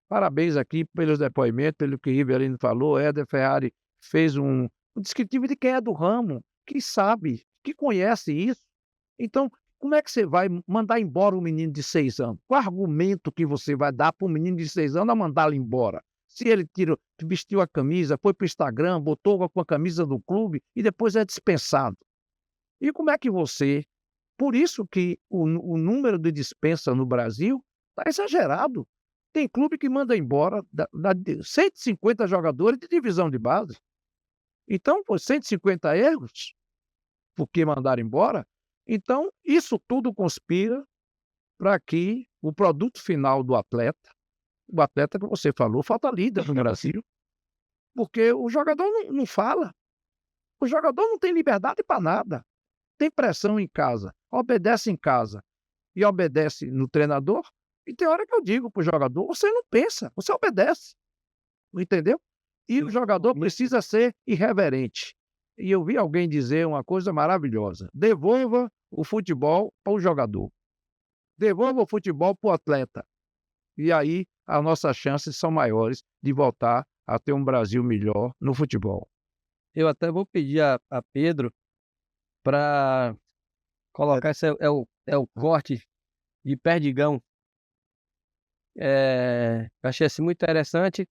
parabéns aqui pelos depoimentos, pelo que Rivelino falou. Éder Ferrari fez um descritivo de quem é do ramo, que sabe, que conhece isso. Então, como é que você vai mandar embora um menino de 6 anos? Qual argumento que você vai dar para um menino de 6 anos a mandá-lo embora? Se ele vestiu a camisa, foi para o Instagram, botou com a camisa do clube e depois é dispensado. E como é que você... Por isso que o número de dispensa no Brasil está exagerado. Tem clube que manda embora 150 jogadores de divisão de base. Então, por 150 erros, por que mandar embora? Então, isso tudo conspira para que o produto final do atleta, o atleta que você falou, falta líder no Brasil, porque o jogador não fala, o jogador não tem liberdade para nada, tem pressão em casa, obedece em casa e obedece no treinador, e tem hora que eu digo para o jogador, você não pensa, você obedece, entendeu? E o jogador precisa ser irreverente. E eu vi alguém dizer uma coisa maravilhosa: devolva o futebol para o jogador, devolva o futebol para o atleta. E aí as nossas chances são maiores de voltar a ter um Brasil melhor no futebol. Eu até vou pedir a Pedro para colocar, esse é o corte de Perdigão. Eu achei assim muito interessante,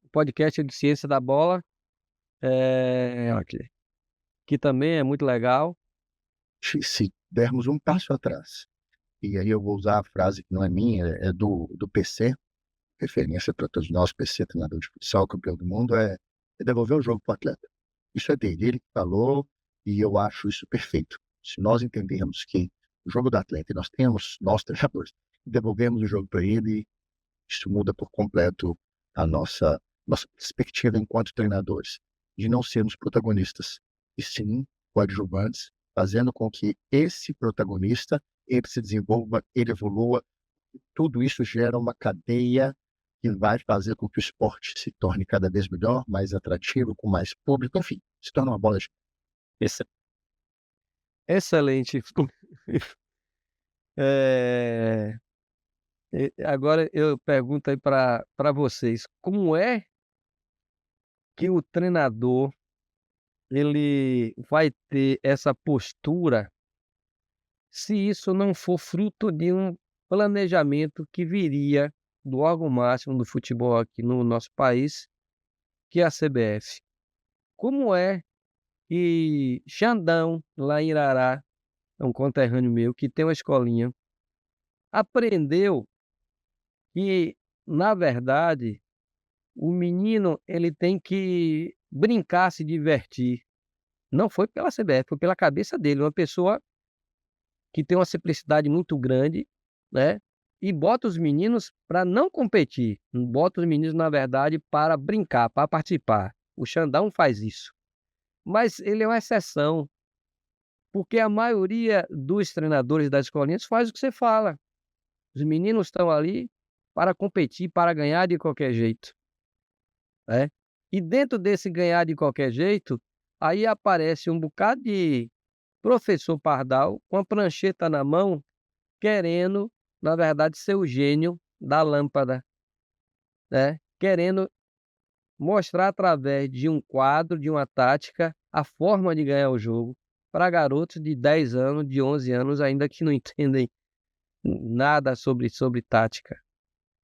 o podcast de Ciência da Bola, que também é muito legal. Se dermos um passo atrás, e aí eu vou usar a frase que não é minha, é do PC, referência para todos nós, PC, treinador de futsal, campeão do mundo, é devolver o jogo para o atleta. Isso é dele, ele que falou, e eu acho isso perfeito. Se nós entendermos que o jogo do atleta, e nós temos, nós treinadores, devolvemos o jogo para ele, isso muda por completo a nossa perspectiva enquanto treinadores, de não sermos protagonistas, e sim coadjuvantes, fazendo com que esse protagonista, ele se desenvolva, ele evolua. Tudo isso gera uma cadeia que vai fazer com que o esporte se torne cada vez melhor, mais atrativo, com mais público, enfim, se torna uma bola de... Excelente. Agora eu pergunto aí para vocês, como é que o treinador ele vai ter essa postura se isso não for fruto de um planejamento que viria do órgão máximo do futebol aqui no nosso país, que é a CBF? Como é que Xandão, lá em Irará, é um conterrâneo meu que tem uma escolinha, aprendeu que, na verdade, o menino ele tem que brincar, se divertir? Não foi pela CBF, foi pela cabeça dele, uma pessoa que tem uma simplicidade muito grande, né, e bota os meninos para não competir, bota os meninos, na verdade, para brincar, para participar. O Xandão faz isso, mas ele é uma exceção, porque a maioria dos treinadores das escolinhas faz o que você fala. Os meninos estão ali para competir, para ganhar de qualquer jeito, né? E dentro desse ganhar de qualquer jeito, aí aparece um bocado de professor pardal com a prancheta na mão, querendo, na verdade, ser o gênio da lâmpada, né? Querendo mostrar através de um quadro, de uma tática, a forma de ganhar o jogo para garotos de 10 anos, de 11 anos, ainda que não entendem nada sobre tática.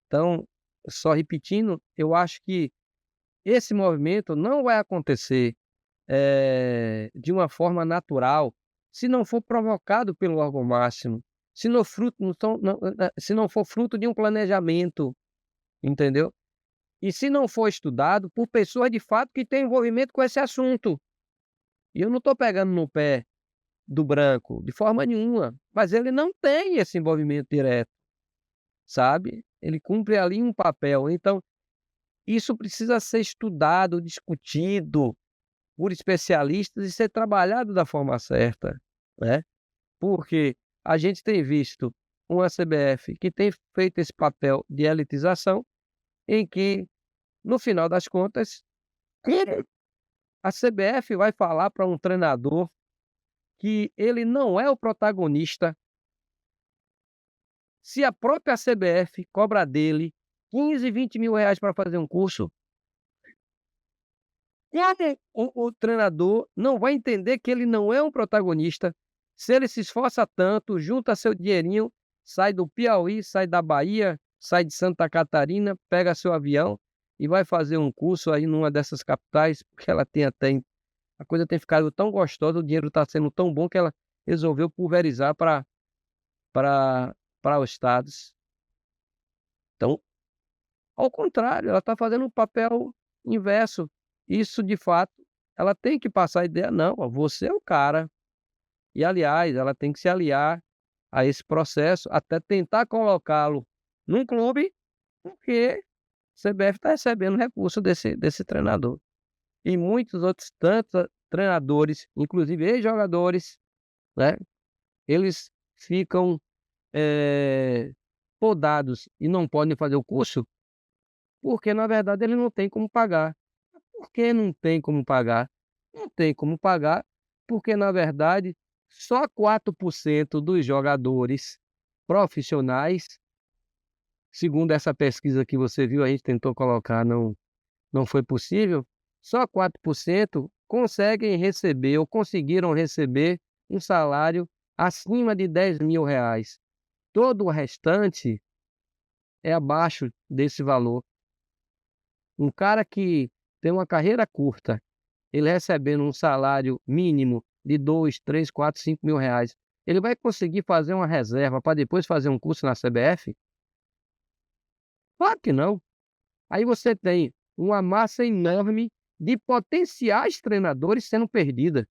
Então, só repetindo, eu acho que esse movimento não vai acontecer de uma forma natural se não for provocado pelo órgão máximo, se não for fruto de um planejamento, entendeu? E se não for estudado por pessoas de fato que têm envolvimento com esse assunto. E eu não estou pegando no pé do Branco, de forma nenhuma, mas ele não tem esse envolvimento direto, sabe? Ele cumpre ali um papel. Então, isso precisa ser estudado, discutido por especialistas e ser trabalhado da forma certa, né? Porque a gente tem visto uma CBF que tem feito esse papel de elitização, em que no final das contas, a CBF vai falar para um treinador que ele não é o protagonista se a própria CBF cobra dele 15, 20 mil reais para fazer um curso? O treinador não vai entender que ele não é um protagonista se ele se esforça tanto, junta seu dinheirinho, sai do Piauí, sai da Bahia, sai de Santa Catarina, pega seu avião e vai fazer um curso aí numa dessas capitais, porque ela tem até... A coisa tem ficado tão gostosa, o dinheiro está sendo tão bom que ela resolveu pulverizar para os estados. Então, ao contrário, ela está fazendo um papel inverso. Isso, de fato, ela tem que passar a ideia, não, ó, você é o cara. E, aliás, ela tem que se aliar a esse processo, até tentar colocá-lo num clube, porque a CBF está recebendo recurso desse treinador. E muitos outros tantos treinadores, inclusive ex-jogadores, né, eles ficam podados e não podem fazer o curso, porque, na verdade, ele não tem como pagar. Por que não tem como pagar? Não tem como pagar porque, na verdade, só 4% dos jogadores profissionais, segundo essa pesquisa que você viu, a gente tentou colocar, não foi possível, só 4% conseguem receber ou conseguiram receber um salário acima de 10 mil reais. Todo o restante é abaixo desse valor. Um cara que tem uma carreira curta, ele recebendo um salário mínimo de 2, 3, 4, 5 mil reais, ele vai conseguir fazer uma reserva para depois fazer um curso na CBF? Claro que não. Aí você tem uma massa enorme de potenciais treinadores sendo perdida.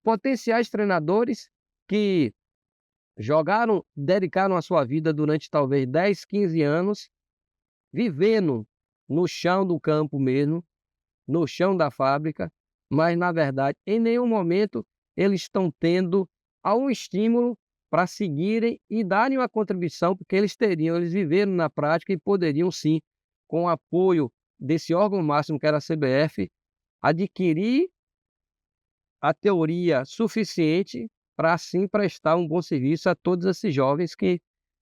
Potenciais treinadores que jogaram, dedicaram a sua vida durante talvez 10, 15 anos, vivendo no chão do campo mesmo, no chão da fábrica, mas, na verdade, em nenhum momento eles estão tendo algum estímulo para seguirem e darem uma contribuição, porque eles viveram na prática e poderiam sim, com o apoio desse órgão máximo que era a CBF, adquirir a teoria suficiente para assim prestar um bom serviço a todos esses jovens que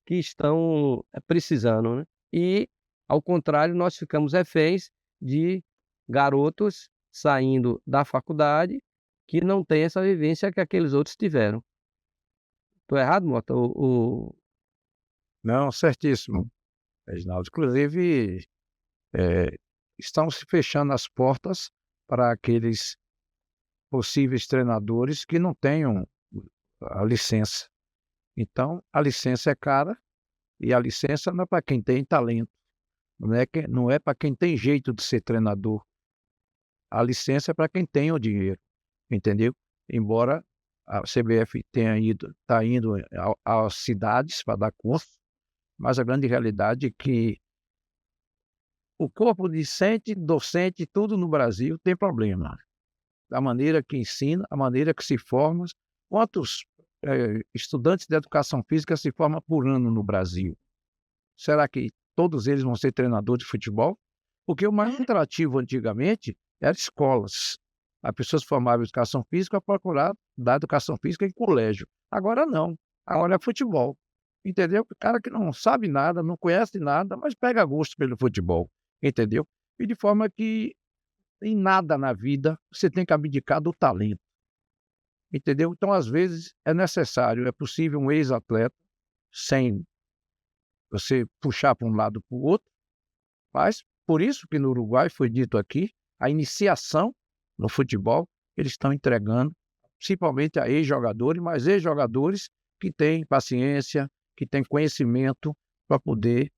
estão precisando, né? E, ao contrário, nós ficamos reféns de garotos saindo da faculdade que não têm essa vivência que aqueles outros tiveram. Estou errado, Mota? Não, certíssimo, Reginaldo. Inclusive, estão se fechando as portas para aqueles possíveis treinadores que não tenham a licença. Então, a licença é cara e a licença não é para quem tem talento, não é para quem tem jeito de ser treinador. A licença é para quem tem o dinheiro, entendeu? Embora a CBF está indo às cidades para dar curso, mas a grande realidade é que o corpo docente, tudo no Brasil tem problema. Da maneira que ensina, a maneira que se forma. Quantos estudantes de educação física se formam por ano no Brasil? Será que todos eles vão ser treinadores de futebol? Porque o mais atrativo antigamente eram escolas. As pessoas formavam em educação física para procurar dar educação física em colégio. Agora não. Agora é futebol. Entendeu? O cara que não sabe nada, não conhece nada, mas pega gosto pelo futebol. Entendeu? E de forma que em nada na vida você tem que abdicar do talento. Entendeu? Então, às vezes, é necessário, é possível um ex-atleta, sem você puxar para um lado para o outro, mas por isso que no Uruguai foi dito aqui, a iniciação no futebol, eles estão entregando, principalmente a ex-jogadores, mas ex-jogadores que têm paciência, que têm conhecimento para poder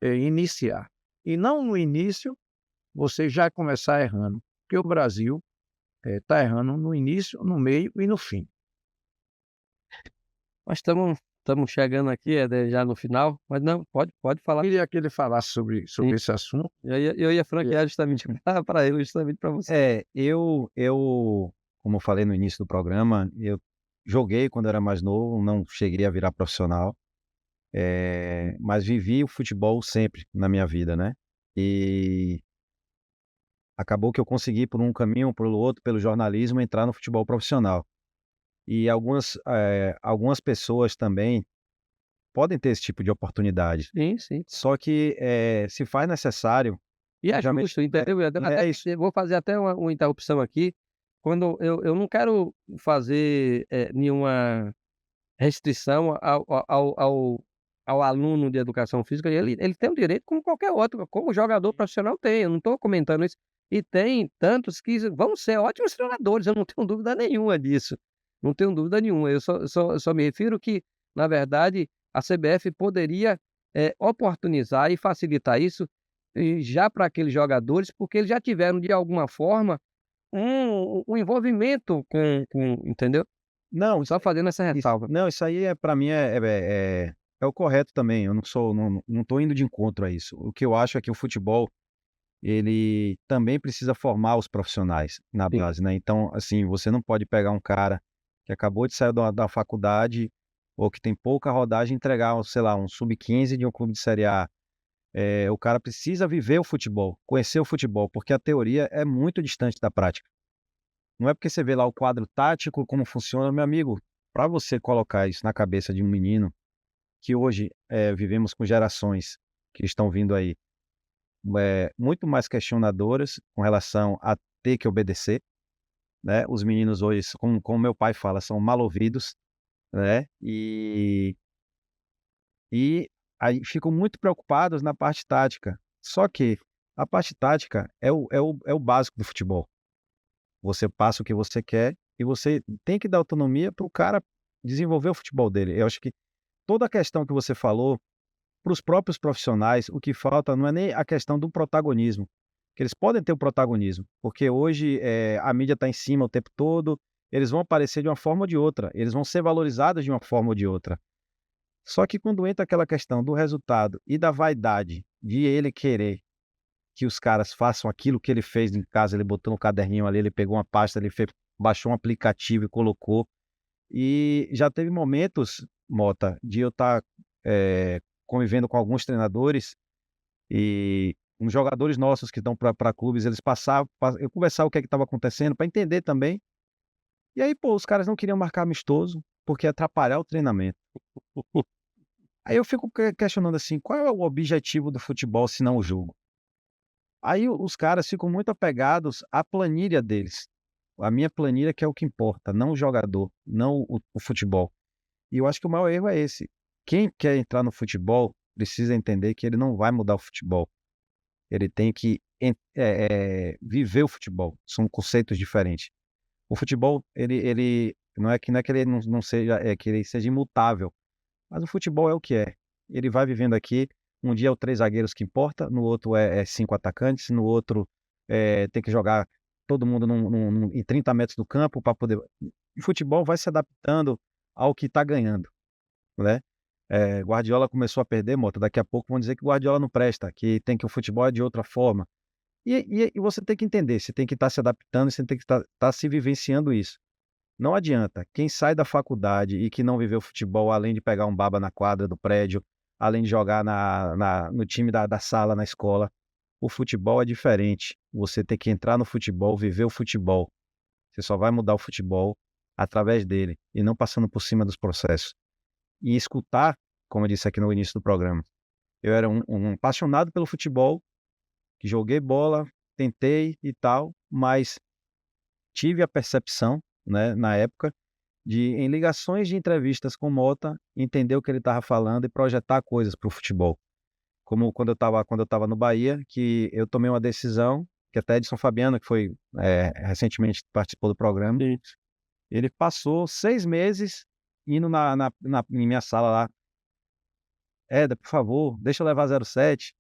iniciar. E não no início, você já começar errando, porque o Brasil está errando no início, no meio e no fim. Nós estamos chegando aqui já no final, mas não, pode falar. Eu queria que ele falasse sobre esse assunto. Eu ia franquear justamente para ele, justamente para você. Eu, como eu falei no início do programa, eu joguei quando eu era mais novo, não cheguei a virar profissional, mas vivi o futebol sempre na minha vida, né? E acabou que eu consegui, por um caminho ou pelo outro, pelo jornalismo, entrar no futebol profissional. E algumas pessoas também podem ter esse tipo de oportunidade. Sim, sim. Só que se faz necessário, E é obviamente, justo, entendeu? é isso. Eu vou fazer até uma interrupção aqui. Quando eu não quero fazer nenhuma restrição ao aluno de educação física, ele tem o direito como qualquer outro, como jogador profissional tem, eu não estou comentando isso. E tem tantos que vão ser ótimos treinadores, eu não tenho dúvida nenhuma disso, não tenho dúvida nenhuma. Eu só me refiro que, na verdade, a CBF poderia, oportunizar e facilitar isso, e já para aqueles jogadores, porque eles já tiveram, de alguma forma, um envolvimento com entendeu? Não, Só fazendo essa isso ressalva. não, isso aí para mim é o correto também, eu não tô indo de encontro a isso. O que eu acho é que o futebol, ele também precisa formar os profissionais na Sim. base, né. Então, assim, você não pode pegar um cara que acabou de sair da faculdade ou que tem pouca rodagem e entregar, sei lá, um sub-15 de um clube de série A. O cara precisa viver o futebol, conhecer o futebol, porque a teoria é muito distante da prática. Não é porque você vê lá o quadro tático, como funciona, meu amigo, para você colocar isso na cabeça de um menino, que hoje, vivemos com gerações que estão vindo aí, muito mais questionadoras com relação a ter que obedecer, né. Os meninos hoje, como meu pai fala, são mal ouvidos, né, e aí ficam muito preocupados na parte tática. Só que a parte tática é o básico do futebol. Você passa o que você quer e você tem que dar autonomia para o cara desenvolver o futebol dele. Eu acho que toda a questão que você falou, para os próprios profissionais, o que falta não é nem a questão do protagonismo, que eles podem ter o protagonismo, porque hoje, a mídia está em cima o tempo todo, eles vão aparecer de uma forma ou de outra, eles vão ser valorizados de uma forma ou de outra. Só que quando entra aquela questão do resultado e da vaidade de ele querer que os caras façam aquilo que ele fez em casa, ele botou no caderninho ali, ele pegou uma pasta, ele baixou um aplicativo e colocou. E já teve momentos, Mota, de eu estar convivendo com alguns treinadores e uns jogadores nossos que estão para clubes, eles passavam, eu conversava o que é estava acontecendo para entender também. E aí, pô, os caras não queriam marcar amistoso porque ia atrapalhar o treinamento. Aí eu fico questionando assim, qual é o objetivo do futebol se não o jogo? Aí os caras ficam muito apegados à planilha deles. A minha planilha que é o que importa, não o jogador, não o futebol. E eu acho que o maior erro é esse. Quem quer entrar no futebol precisa entender que ele não vai mudar o futebol. Ele tem que viver o futebol. São conceitos diferentes. O futebol, ele não é que ele não seja, que ele seja imutável, mas o futebol é o que é. Ele vai vivendo aqui, um dia é o 3 zagueiros que importa, no outro é 5 atacantes, no outro, tem que jogar todo mundo em 30 metros do campo para poder. O futebol vai se adaptando ao que está ganhando, né. Guardiola começou a perder, Mota, daqui a pouco vão dizer que Guardiola não presta, que o futebol é de outra forma. E você tem que entender, você tem que estar se adaptando, você tem que estar se vivenciando isso. Não adianta, quem sai da faculdade e que não viveu futebol, além de pegar um baba na quadra do prédio, além de jogar no time da sala na escola, o futebol é diferente. Você tem que entrar no futebol, viver o futebol. Você só vai mudar o futebol através dele e não passando por cima dos processos. E escutar, como eu disse aqui no início do programa, eu era um apaixonado pelo futebol, que joguei bola, tentei e tal, mas tive a percepção, né, na época, de em ligações de entrevistas com Mota, entender o que ele estava falando e projetar coisas para o futebol. Como quando eu estava no Bahia, que eu tomei uma decisão, que até Edson Fabiano, que foi, recentemente participou do programa, Sim. ele passou 6 meses indo em minha sala lá: "Éder, por favor, deixa eu levar 07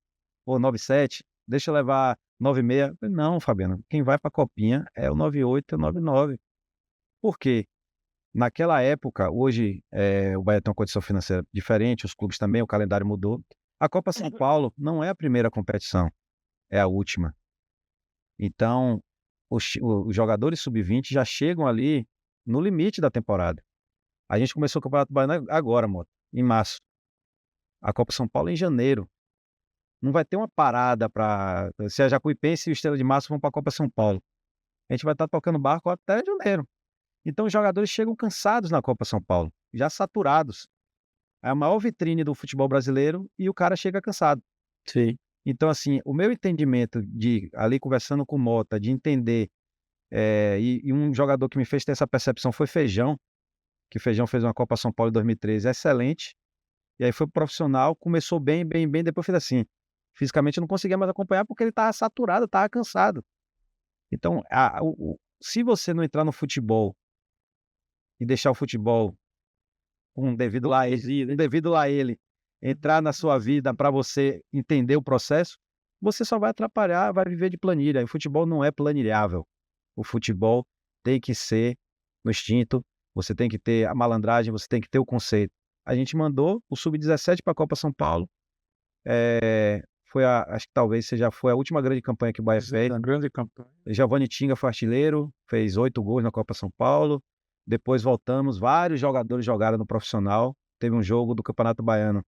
ou 97, deixa eu levar 96". Eu falei: "Não, Fabiano, quem vai para a copinha é o 98 e o 99". Por quê? Naquela época, hoje, o Bahia tem uma condição financeira diferente, os clubes também, o calendário mudou. A Copa São Paulo não é a primeira competição, é a última. Então, os jogadores sub-20 já chegam ali no limite da temporada. A gente começou o Campeonato Baiano agora, Mota, em março. A Copa São Paulo é em janeiro. não vai ter uma parada para se a Jacuipense e o Estrela de Março vão para a Copa São Paulo. A gente vai estar tocando barco até janeiro. Então os jogadores chegam cansados na Copa São Paulo, já saturados. É a maior vitrine do futebol brasileiro e o cara chega cansado. Sim. Então, assim, o meu entendimento de, ali conversando com o Mota, de entender, e um jogador que me fez ter essa percepção foi Feijão, que Feijão fez uma Copa São Paulo em 2013 excelente, e aí foi pro profissional, começou bem, bem, bem, depois fez assim. Fisicamente eu não conseguia mais acompanhar porque ele estava saturado, estava cansado. Então, se você não entrar no futebol e deixar o futebol devido a ele entrar na sua vida para você entender o processo, você só vai atrapalhar, vai viver de planilha. O futebol não é planilhável. O futebol tem que ser no instinto, você tem que ter a malandragem, você tem que ter o conceito. A gente mandou o Sub-17 para a Copa São Paulo. Acho que talvez foi a última grande campanha que o Bahia fez. Uma grande campanha. Giovanni Tinga foi artilheiro, fez 8 gols na Copa São Paulo. Depois voltamos, vários jogadores jogaram no profissional. Teve um jogo do Campeonato Baiano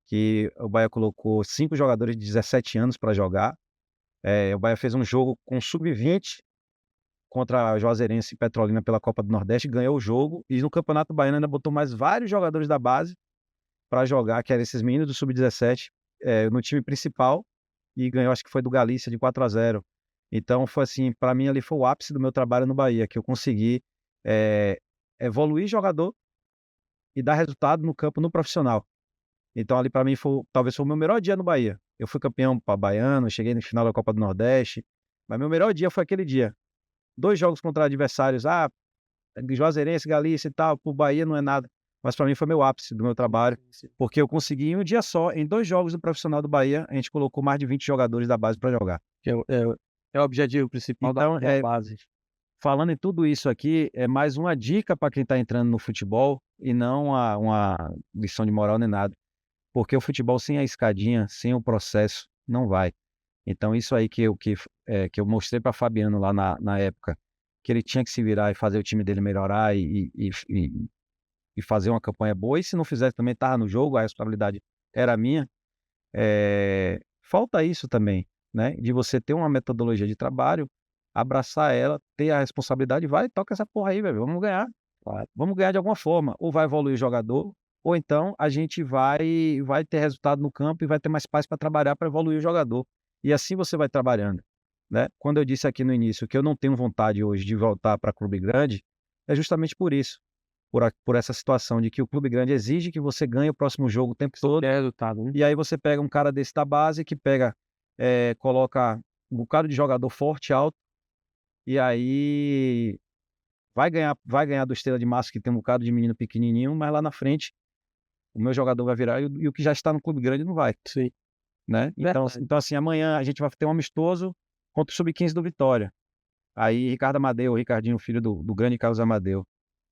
que o Bahia colocou 5 jogadores de 17 anos para jogar. O Bahia fez um jogo com Sub-20 contra a Juazeirense e Petrolina pela Copa do Nordeste, ganhou o jogo. E no Campeonato Baiano ainda botou mais vários jogadores da base para jogar, que eram esses meninos do Sub-17, no time principal. E ganhou, acho que foi do Galícia, de 4-0. Então, foi assim, para mim ali foi o ápice do meu trabalho no Bahia, que eu consegui evoluir jogador e dar resultado no campo, no profissional. Então ali para mim talvez foi o meu melhor dia no Bahia. Eu fui campeão baiano, cheguei no final da Copa do Nordeste, mas meu melhor dia foi aquele dia. 2 jogos contra adversários, Juazeirense, Galícia e tal, pro Bahia não é nada. Mas para mim foi meu ápice do meu trabalho, porque eu consegui em um dia só, em 2 jogos do profissional do Bahia, a gente colocou mais de 20 jogadores da base para jogar. Que é o objetivo principal Então, da base. Falando em tudo isso aqui, é mais uma dica para quem está entrando no futebol e não uma lição de moral nem nada. Porque o futebol sem a escadinha, sem o processo, não vai. Então isso aí que eu mostrei para Fabiano lá na época, que ele tinha que se virar e fazer o time dele melhorar e fazer uma campanha boa. E se não fizesse também, estava no jogo, a responsabilidade era minha. Falta isso também, né? De você ter uma metodologia de trabalho, abraçar ela, ter a responsabilidade, vai, toca essa porra aí, velho, vamos ganhar. Vamos ganhar de alguma forma. Ou vai evoluir o jogador, ou então a gente vai ter resultado no campo e vai ter mais paz para trabalhar para evoluir o jogador. E assim você vai trabalhando, né? Quando eu disse aqui no início que eu não tenho vontade hoje de voltar para clube grande, é justamente por isso. Por essa situação de que o clube grande exige que você ganhe o próximo jogo o tempo todo. É resultado, né? E aí você pega um cara desse da base que coloca um bocado de jogador forte, alto, e aí vai ganhar do Estrela de Março, que tem um bocado de menino pequenininho, mas lá na frente o meu jogador vai virar e o que já está no clube grande não vai. Sim. Né? Então, assim, amanhã a gente vai ter um amistoso contra o Sub-15 do Vitória. Aí Ricardo Amadeu, o Ricardinho, filho do grande Carlos Amadeu,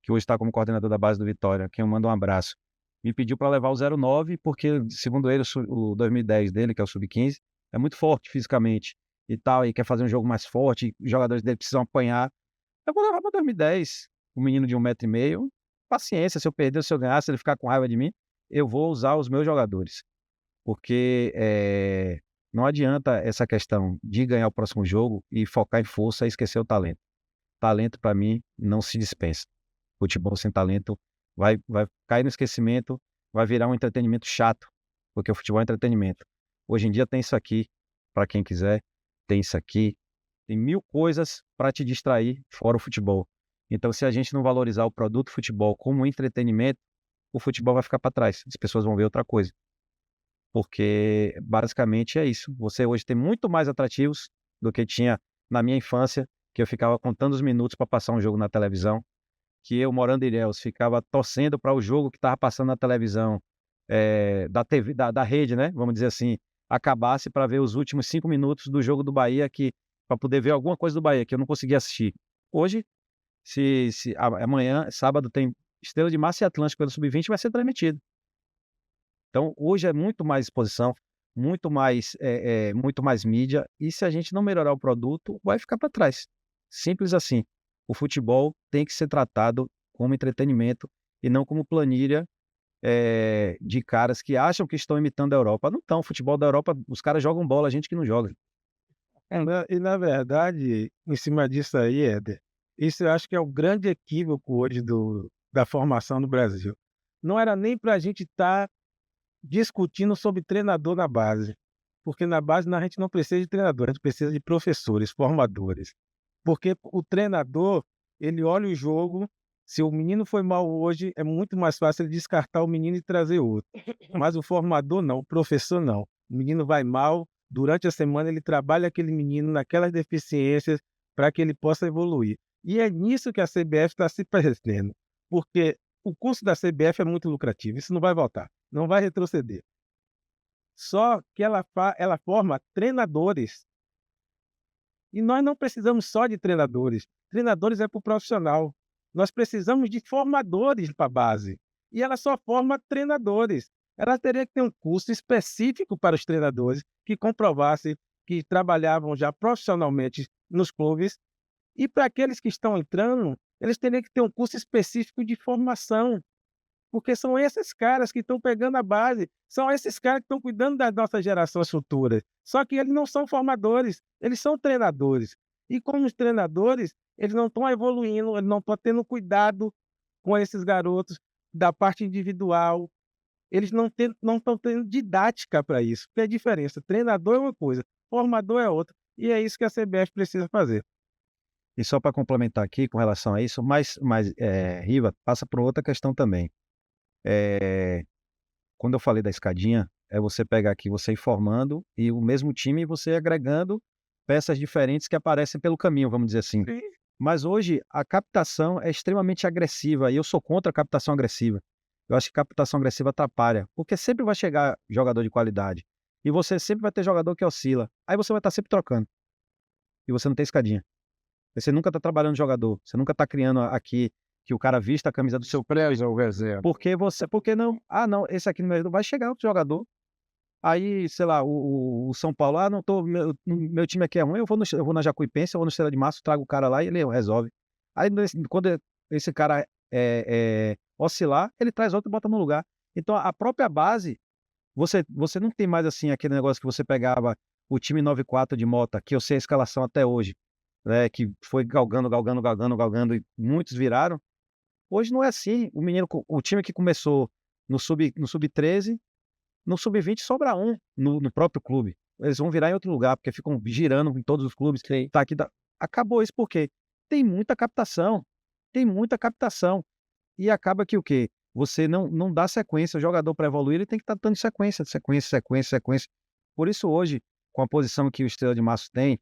que hoje está como coordenador da base do Vitória, quem eu mando um abraço, me pediu para levar o 09, porque, segundo ele, o 2010 dele, que é o Sub-15, é muito forte fisicamente e tal, e quer fazer um jogo mais forte, os jogadores dele precisam apanhar. Eu vou levar para 2010, um menino de 1,5 m, paciência, se eu perder, se eu ganhar, se ele ficar com raiva de mim, eu vou usar os meus jogadores. Porque não adianta essa questão de ganhar o próximo jogo e focar em força e esquecer o talento. Talento, para mim, não se dispensa. Futebol sem talento vai cair no esquecimento, vai virar um entretenimento chato, porque o futebol é entretenimento. Hoje em dia tem isso aqui, para quem quiser, tem isso aqui, tem 1000 coisas para te distrair fora o futebol. Então, se a gente não valorizar o produto futebol como entretenimento, o futebol vai ficar para trás. As pessoas vão ver outra coisa. Porque, basicamente, é isso. Você hoje tem muito mais atrativos do que tinha na minha infância, que eu ficava contando os minutos para passar um jogo na televisão, que eu, morando em Ilhéus, ficava torcendo para o jogo que estava passando na televisão, da TV, da rede, né? Vamos dizer assim, acabasse para ver os últimos 5 minutos do jogo do Bahia, para poder ver alguma coisa do Bahia, que eu não conseguia assistir. Hoje, amanhã, sábado, tem Estrela de Março e Atlântico pelo Sub-20, vai ser transmitido. Então, hoje é muito mais exposição, muito mais mídia, e se a gente não melhorar o produto, vai ficar para trás. Simples assim. O futebol tem que ser tratado como entretenimento e não como planilha de caras que acham que estão imitando a Europa. Não estão. Futebol da Europa, os caras jogam bola, a gente que não joga. E na verdade, em cima disso aí, Éder, isso eu acho que é o grande equívoco hoje da formação no Brasil. Não era nem para a gente estar discutindo sobre treinador na base, porque na base a gente não precisa de treinador, a gente precisa de professores, formadores. Porque o treinador, ele olha o jogo, se o menino foi mal hoje, é muito mais fácil ele descartar o menino e trazer outro. Mas o formador não, o professor não. O menino vai mal, durante a semana ele trabalha aquele menino naquelas deficiências para que ele possa evoluir. E é nisso que a CBF está se perdendo, porque o curso da CBF é muito lucrativo, isso não vai voltar, não vai retroceder. Só que ela forma treinadores. E nós não precisamos só de treinadores. Treinadores é para o profissional. Nós precisamos de formadores para a base. E ela só forma treinadores. Ela teria que ter um curso específico para os treinadores que comprovasse que trabalhavam já profissionalmente nos clubes. E para aqueles que estão entrando, eles teriam que ter um curso específico de formação. Porque são esses caras que estão pegando a base, são esses caras que estão cuidando das nossas gerações futuras. Só que eles não são formadores, eles são treinadores. E como os treinadores, eles não estão evoluindo, eles não estão tendo cuidado com esses garotos da parte individual. Eles não estão tendo didática para isso. Porque a diferença, treinador é uma coisa, formador é outra. E é isso que a CBF precisa fazer. E só para complementar aqui com relação a isso, mas Riva, passa por outra questão também. Quando eu falei da escadinha, é você pegar aqui, você ir formando e o mesmo time você agregando peças diferentes que aparecem pelo caminho, vamos dizer assim. Sim. Mas hoje a captação é extremamente agressiva e eu sou contra a captação agressiva. Eu acho que captação agressiva atrapalha, porque sempre vai chegar jogador de qualidade e você sempre vai ter jogador que oscila. Aí você vai estar sempre trocando e você não tem escadinha. Você nunca está trabalhando jogador, você nunca está criando aqui que o cara vista a camisa do seu Preza o reserva. porque não? Ah, não, esse aqui não vai chegar outro jogador. Aí, sei lá, o São Paulo, não tô, meu time aqui é ruim, eu vou na Jacuipense, eu vou no Estrela de Março, trago o cara lá e ele resolve. Aí, quando esse cara oscilar, ele traz outro e bota no lugar. Então, a própria base, você não tem mais assim aquele negócio que você pegava o time 9-4 de Mota, que eu sei a escalação até hoje, né, que foi galgando e muitos viraram. Hoje não é assim. O time que começou no sub-13, no sub-20 sobra um no próprio clube. Eles vão virar em outro lugar, porque ficam girando em todos os clubes. Tá aqui, acabou isso porque tem muita captação. E acaba que o quê? Você não dá sequência. O jogador para evoluir, ele tem que estar dando sequência. Por isso hoje, com a posição que o Estrela de Março tem,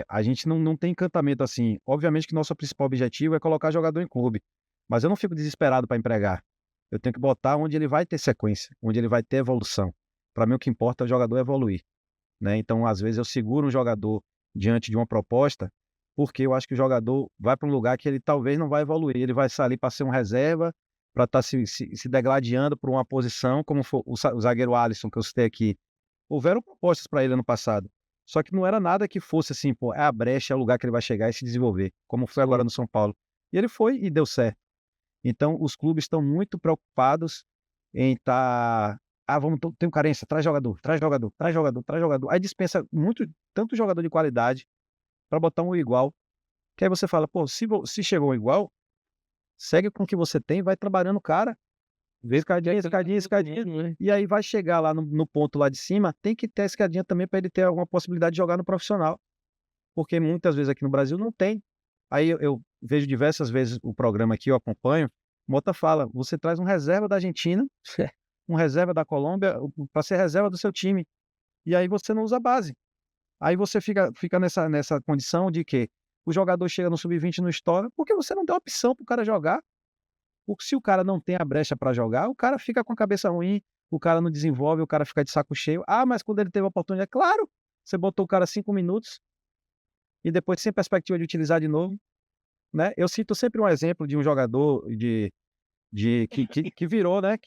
a gente não tem encantamento assim. Obviamente que nosso principal objetivo é colocar jogador em clube, mas eu não fico desesperado para empregar. Eu tenho que botar onde ele vai ter sequência, onde ele vai ter evolução. Para mim o que importa é o jogador evoluir, né? Então às vezes eu seguro um jogador diante de uma proposta, porque eu acho que o jogador vai para um lugar que ele talvez não vai evoluir, ele vai sair para ser um reserva, para estar se degladiando por uma posição, como foi o zagueiro Alisson que eu citei aqui. Houveram propostas para ele ano passado. Só que não era nada que fosse assim, pô, é a brecha, é o lugar que ele vai chegar e se desenvolver, como foi agora no São Paulo. E ele foi e deu certo. Então, os clubes estão muito preocupados em estar... tem carência, traz jogador. Aí dispensa tanto jogador de qualidade para botar um igual. Que aí você fala, pô, se chegou um igual, segue com o que você tem, vai trabalhando o cara. Escadinha. Né? E aí vai chegar lá no ponto lá de cima, tem que ter a escadinha também para ele ter alguma possibilidade de jogar no profissional. Porque muitas vezes aqui no Brasil não tem. Aí eu vejo diversas vezes o programa aqui, eu acompanho, Mota fala, você traz um reserva da Argentina, um reserva da Colômbia, para ser reserva do seu time. E aí você não usa a base. Aí você fica nessa condição de que o jogador chega no sub-20 e não estoura, porque você não dá opção para o cara jogar. Porque se o cara não tem a brecha para jogar, o cara fica com a cabeça ruim, o cara não desenvolve, o cara fica de saco cheio. Ah, mas quando ele teve a oportunidade, claro, você botou o cara 5 minutos e depois sem perspectiva de utilizar de novo, né? Eu cito sempre um exemplo de um jogador que virou, né?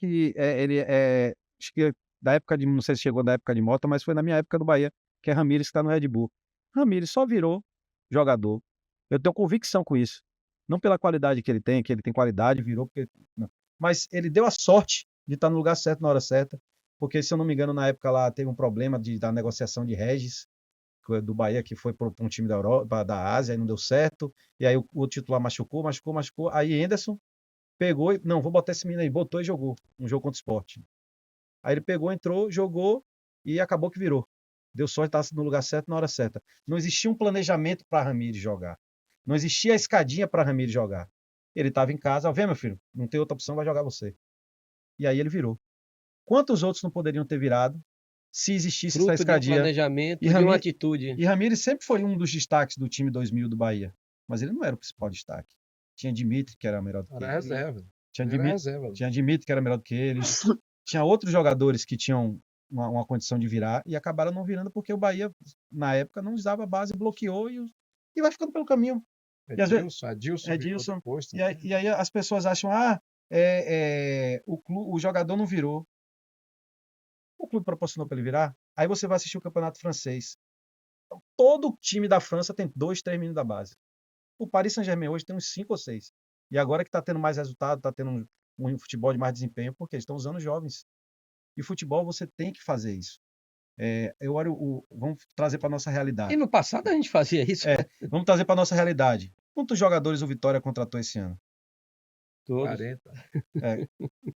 Acho que da época não sei se chegou da época de Mota, mas foi na minha época do Bahia, que é Ramires, que está no Red Bull. Ramires só virou jogador. Eu tenho convicção com isso. Não pela qualidade que ele tem qualidade, virou porque... Não. mas ele deu a sorte de estar no lugar certo na hora certa, porque, se eu não me engano, na época lá teve um problema da negociação de Regis, do Bahia, que foi para um time da Europa, da Ásia, e não deu certo, e aí o titular machucou, aí Henderson pegou e, não, vou botar esse menino aí, botou e jogou, um jogo contra o Sport. Aí ele pegou, entrou, jogou e acabou que virou. Deu sorte de estar no lugar certo na hora certa. Não existia um planejamento para Ramires jogar. Não existia a escadinha para Ramires jogar. Ele estava em casa, ó, vem meu filho, não tem outra opção, vai jogar você. E aí ele virou. Quantos outros não poderiam ter virado se existisse essa Fruto de um escadinha? planejamento, E de uma Ramires, atitude. e Ramires sempre foi um dos destaques do time 2000 do Bahia, mas ele não era o principal destaque. Tinha Dimitri, que era melhor do que Era ele. reserva. Tinha Era Dimitri, reserva. tinha Dimitri, que era melhor do que ele. Tinha outros jogadores que tinham uma condição de virar e acabaram não virando porque o Bahia, na época, não usava a base, bloqueou e vai ficando pelo caminho. E às vezes, Adilson ficou Edilson. depois E aí, também. e aí as pessoas acham, o jogador não virou. O clube proporcionou para ele virar. Aí você vai assistir o campeonato francês. Todo time da França tem 2, 3 meninos da base. O Paris Saint-Germain hoje tem uns 5 ou 6. E agora que está tendo mais resultado, está tendo um futebol de mais desempenho, porque eles estão usando jovens. E futebol você tem que fazer isso. Eu olho vamos trazer para nossa E realidade. no passado a gente fazia isso. Vamos trazer para nossa realidade. Quantos jogadores o Vitória contratou esse ano? Todos. 40.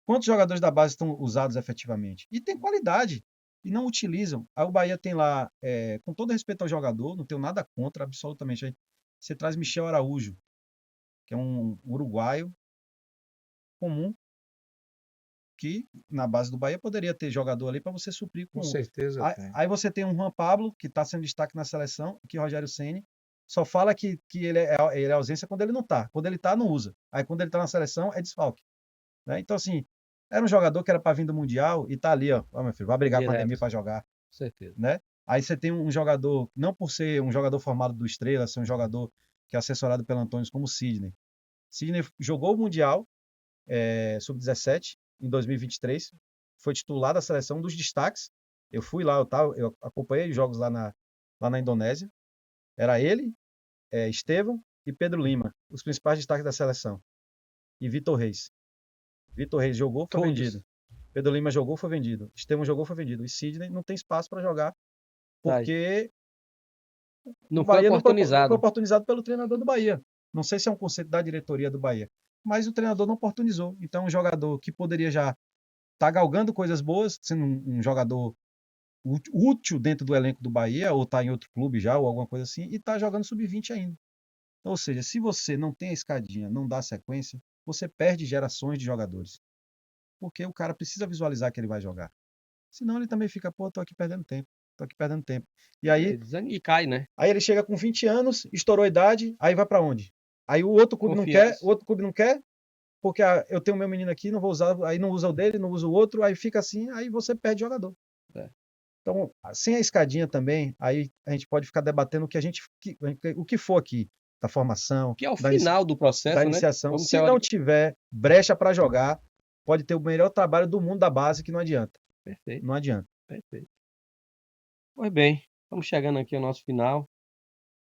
Quantos jogadores da base estão usados efetivamente? E tem qualidade. E não utilizam. Aí o Bahia tem lá, com todo respeito ao jogador, não tenho nada contra, absolutamente. Aí você traz Michel Araújo, que é um uruguaio comum, que na base do Bahia poderia ter jogador ali para você suprir Com com. certeza Aí, tem. aí você tem um Juan Pablo, que está sendo destaque na seleção, que o Rogério Ceni só fala que ele é ausência quando ele não está. Quando ele está, não usa. Aí quando ele está na seleção, é desfalque. Né? Então, assim, era um jogador que era para vir do Mundial e tá ali, ó. Ó, meu filho, vai brigar com a Direto. Ademir para jogar. Com certeza. Né? Aí você tem um jogador, não por ser um jogador formado do Estrela, ser um jogador que é assessorado pelo Antônio, como o Sidney. Sidney jogou o Mundial Sub-17 em 2023, foi titular da seleção, um dos destaques. Eu fui lá, eu acompanhei os jogos lá na Indonésia. Era ele, Estevão e Pedro Lima, os principais destaques da seleção. E Vitor Reis. Vitor Reis jogou, foi Todos. vendido. Pedro Lima jogou, foi vendido. Estevão jogou, foi vendido. E Sidney não tem espaço para jogar, porque Não o foi Bahia não foi oportunizado. oportunizado pelo treinador do Bahia. Não sei se é um conceito da diretoria do Bahia, mas o treinador não oportunizou. Então, um jogador que poderia já estar galgando coisas boas, sendo um jogador útil dentro do elenco do Bahia, ou está em outro clube já, ou alguma coisa assim, e está jogando sub-20 ainda. Ou seja, se você não tem a escadinha, não dá sequência, você perde gerações de jogadores. Porque o cara precisa visualizar que ele vai jogar. Senão ele também fica, pô, tô aqui perdendo tempo. Tô aqui perdendo tempo. E aí, E cai, né? aí ele chega com 20 anos, estourou a idade, aí vai para onde? Aí o outro clube não quer, Confiança. o outro clube não quer, porque eu tenho meu menino aqui, não vou usar, aí não usa o dele, não usa o outro, aí fica assim, aí você perde jogador. É. Então, sem a escadinha também, aí a gente pode ficar debatendo o que for aqui, da formação, Que é o da final do processo, né? iniciação. Vamos Se não tiver brecha para jogar, pode ter o melhor trabalho do mundo da base, que não adianta. Perfeito, Não adianta. perfeito. Pois bem, estamos chegando aqui ao nosso final.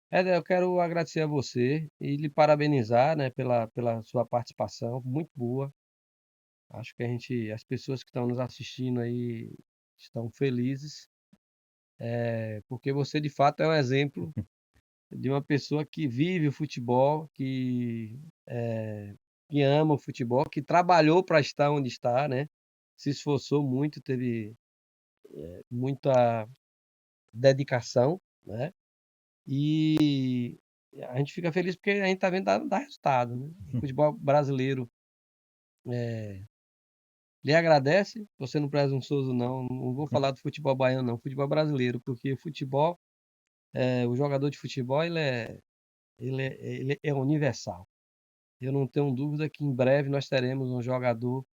Éder, eu quero agradecer a você e lhe parabenizar, né, pela sua participação, muito boa. Acho que as pessoas que estão nos assistindo aí estão felizes, porque você de fato é um exemplo de uma pessoa que vive o futebol, que ama o futebol, que trabalhou para estar onde está, né? Se esforçou muito, teve muita dedicação, né? E a gente fica feliz porque a gente está vendo dar resultado, né? O futebol brasileiro lhe agradece, você não presunçoso não vou falar do futebol baiano não, futebol brasileiro, porque o futebol, o jogador de futebol ele é universal. Eu não tenho dúvida que em breve nós teremos um jogador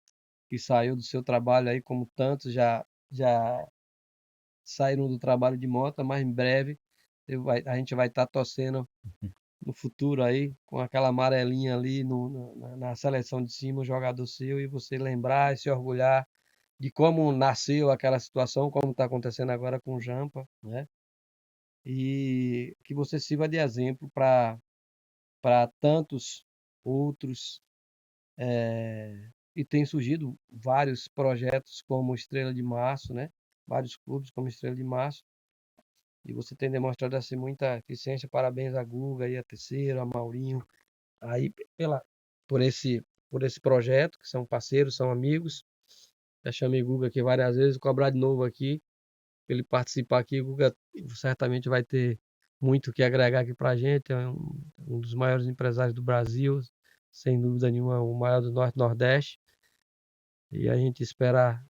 que saiu do seu trabalho aí, como tantos já saíram do trabalho de Mota, mas em breve a gente vai estar torcendo no futuro aí, com aquela amarelinha ali na seleção de cima, o jogador seu, e você lembrar e se orgulhar de como nasceu aquela situação, como está acontecendo agora com o Jampa, né? E que você sirva de exemplo para tantos outros e tem surgido vários projetos como Estrela de Março, né? Vários clubes como Estrela de Março. E você tem demonstrado assim muita eficiência. Parabéns a Guga e a Terceiro, a Maurinho, aí por esse projeto, que são parceiros, são amigos. Já chamei Guga aqui várias vezes, vou cobrar de novo aqui, para ele participar aqui. Guga certamente vai ter muito o que agregar aqui para a gente. É um dos maiores empresários do Brasil, sem dúvida nenhuma, o maior do Norte e Nordeste. E a gente espera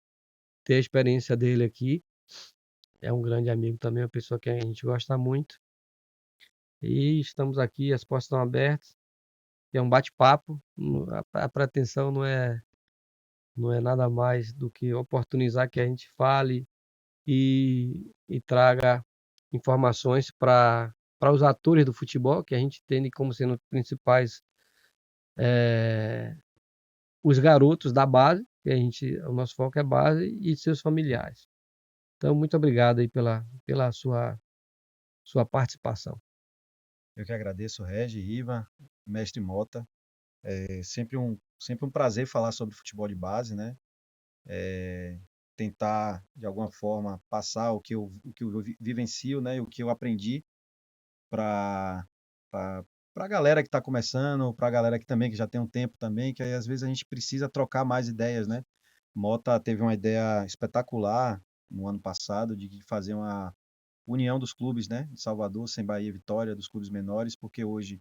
ter a experiência dele aqui. É um grande amigo também, uma pessoa que a gente gosta muito. E estamos aqui, as portas estão abertas. É um bate-papo. A pretensão não é nada mais do que oportunizar que a gente fale e traga informações para os atores do futebol, que a gente entende como sendo principais os garotos da base, que o nosso foco é base, e seus familiares. Então, muito obrigado aí pela sua participação. Eu que agradeço, Regi, Riva, mestre Mota. É sempre um prazer falar sobre futebol de base, né? Tentar, de alguma forma, passar o que eu vivencio, né? E o que eu aprendi para a galera que está começando, para a galera que também que já tem um tempo também, que aí às vezes a gente precisa trocar mais ideias, né? Mota teve uma ideia espetacular no ano passado de fazer uma união dos clubes, né? De Salvador, Sem Bahia e Vitória, dos clubes menores, porque hoje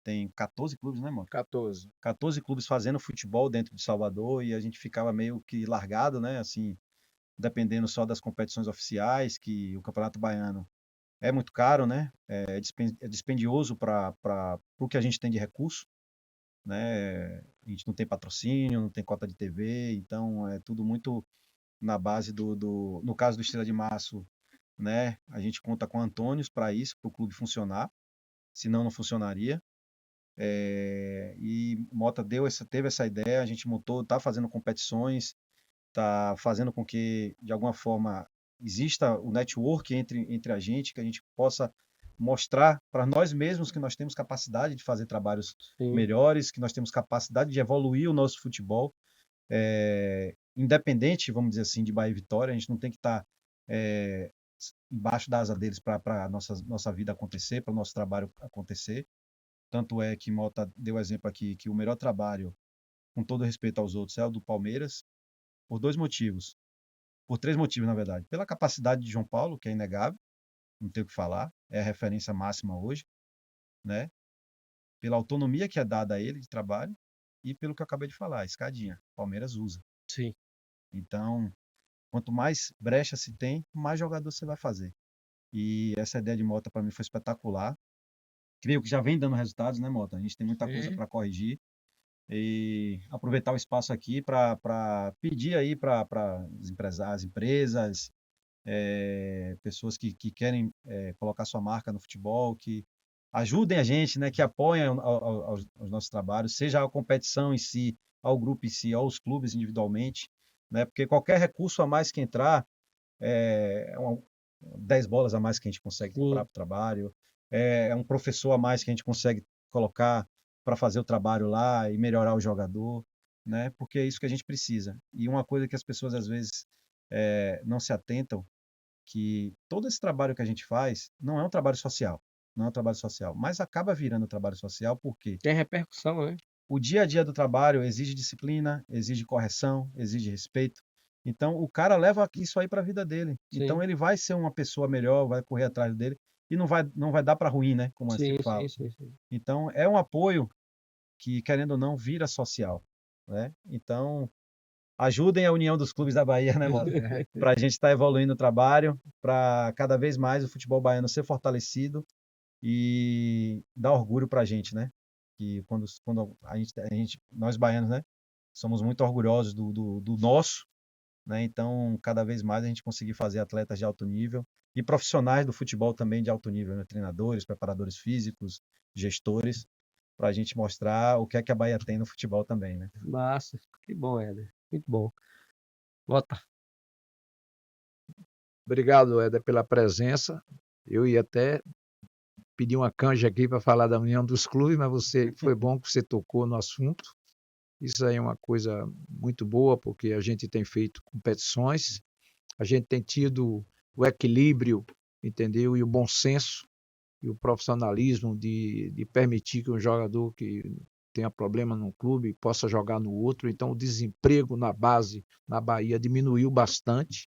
tem 14 clubes, né, Mota? 14. 14 clubes fazendo futebol dentro de Salvador e a gente ficava meio que largado, né? Assim, dependendo só das competições oficiais, que o Campeonato Baiano é muito caro, né? É dispendioso para o que a gente tem de recurso, né? A gente não tem patrocínio, não tem cota de TV, então é tudo muito na base no caso do Estrela de Março, né? A gente conta com Antônios para isso, para o clube funcionar, senão não funcionaria. E Mota teve essa ideia, a gente montou, está fazendo competições, está fazendo com que, de alguma forma, exista o network entre a gente, que a gente possa mostrar para nós mesmos que nós temos capacidade de fazer trabalhos Sim. melhores, que nós temos capacidade de evoluir o nosso futebol, independente, vamos dizer assim, de Bahia e Vitória. A gente não tem que estar embaixo da asa deles para a nossa vida acontecer, para o nosso trabalho acontecer. Tanto é que Mota deu exemplo aqui que o melhor trabalho, com todo respeito aos outros, é o do Palmeiras, por dois motivos. Por três motivos, na verdade. Pela capacidade de João Paulo, que é inegável, não tem o que falar, é a referência máxima hoje, né? Pela autonomia que é dada a ele de trabalho e pelo que eu acabei de falar, a escadinha. Palmeiras usa. Sim. Então, quanto mais brecha se tem, mais jogador você vai fazer. E essa ideia de Mota para mim foi espetacular. Creio que já vem dando resultados, né, Mota? A gente tem muita coisa para corrigir. E aproveitar o espaço aqui para pedir aí para as empresas, pessoas que querem colocar sua marca no futebol, que ajudem a gente, né, que apoiem os nossos trabalhos, seja a competição em si, ao grupo em si, aos clubes individualmente, né, porque qualquer recurso a mais que entrar, 10 bolas a mais que a gente consegue comprar para o trabalho, é um professor a mais que a gente consegue colocar para fazer o trabalho lá e melhorar o jogador, né? Porque é isso que a gente precisa. E uma coisa que as pessoas às vezes não se atentam, que todo esse trabalho que a gente faz não é um trabalho social, não é um trabalho social, mas acaba virando trabalho social porque Tem repercussão, né? o dia a dia do trabalho exige disciplina, exige correção, exige respeito. Então, o cara leva isso aí para a vida dele. Então, Sim. ele vai ser uma pessoa melhor, vai correr atrás dele e não vai dar para ruim, né? Como se Sim, fala. sim. Então, é um apoio que, querendo ou não, vira social, né? Então, ajudem a união dos clubes da Bahia, né, mano? Para a gente estar evoluindo o trabalho, para cada vez mais o futebol baiano ser fortalecido e dar orgulho para a gente, né? Que quando nós baianos, né, somos muito orgulhosos do nosso, né? Então, cada vez mais a gente conseguir fazer atletas de alto nível e profissionais do futebol também de alto nível, né? Treinadores, preparadores físicos, gestores, para a gente mostrar o que é que a Bahia tem no futebol também, né? Massa. Que bom, Éder. Muito bom. Bota. Obrigado, Éder, pela presença. Eu ia até pedir uma canja aqui para falar da união dos clubes, mas foi bom que você tocou no assunto. Isso aí é uma coisa muito boa, porque a gente tem feito competições, a gente tem tido o equilíbrio, entendeu? E o bom senso e o profissionalismo de permitir que um jogador que tenha problema num clube possa jogar no outro. Então, o desemprego na base, na Bahia, diminuiu bastante,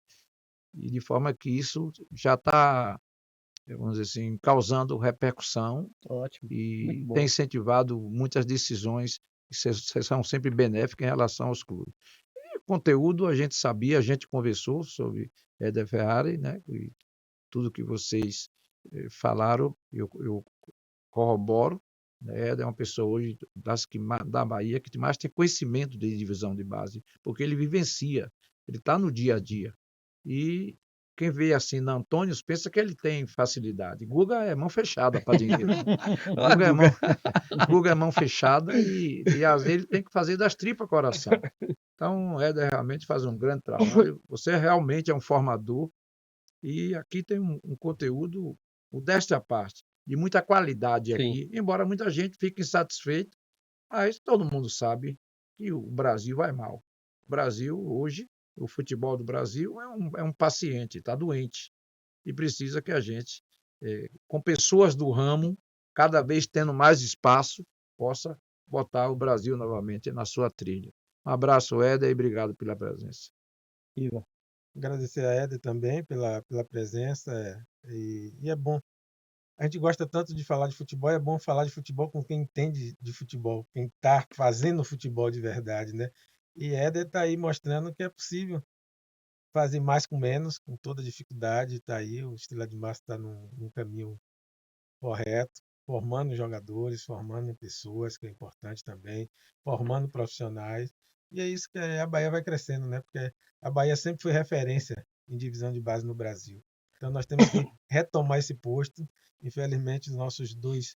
e de forma que isso já está, vamos dizer assim, causando repercussão Ótimo, muito e bom. tem incentivado muitas decisões que são sempre benéficas em relação aos clubes. E o conteúdo a gente sabia, a gente conversou sobre Éder Ferrari, né? E tudo que vocês falaram, eu corroboro. Né? Éder é uma pessoa hoje da Bahia que mais tem conhecimento de divisão de base, porque ele vivencia, ele está no dia a dia. E quem vê assim na Antônio pensa que ele tem facilidade. Guga é mão fechada para dinheiro. Ó, Guga é Guga. mão, Guga é mão fechada e às vezes ele tem que fazer das tripas coração. Então, o Éder realmente faz um grande trabalho. Você realmente é um formador e aqui tem um conteúdo, modéstia à parte, de muita qualidade Sim, aqui, embora muita gente fique insatisfeita, mas todo mundo sabe que o Brasil vai mal. O Brasil, hoje, o futebol do Brasil é um paciente, está doente, e precisa que a gente, com pessoas do ramo, cada vez tendo mais espaço, possa botar o Brasil novamente na sua trilha. Um abraço, Éder, e obrigado pela presença. Iva. Agradecer a Éder também pela presença. E é bom. A gente gosta tanto de falar de futebol, é bom falar de futebol com quem entende de futebol, quem está fazendo futebol de verdade, né? E Éder está aí mostrando que é possível fazer mais com menos, com toda dificuldade. Está aí, o Estrela de Março está num caminho correto, formando jogadores, formando pessoas, que é importante também, formando profissionais. E é isso que a Bahia vai crescendo, né? Porque a Bahia sempre foi referência em divisão de base no Brasil. Então nós temos que retomar esse posto. Infelizmente, os nossos dois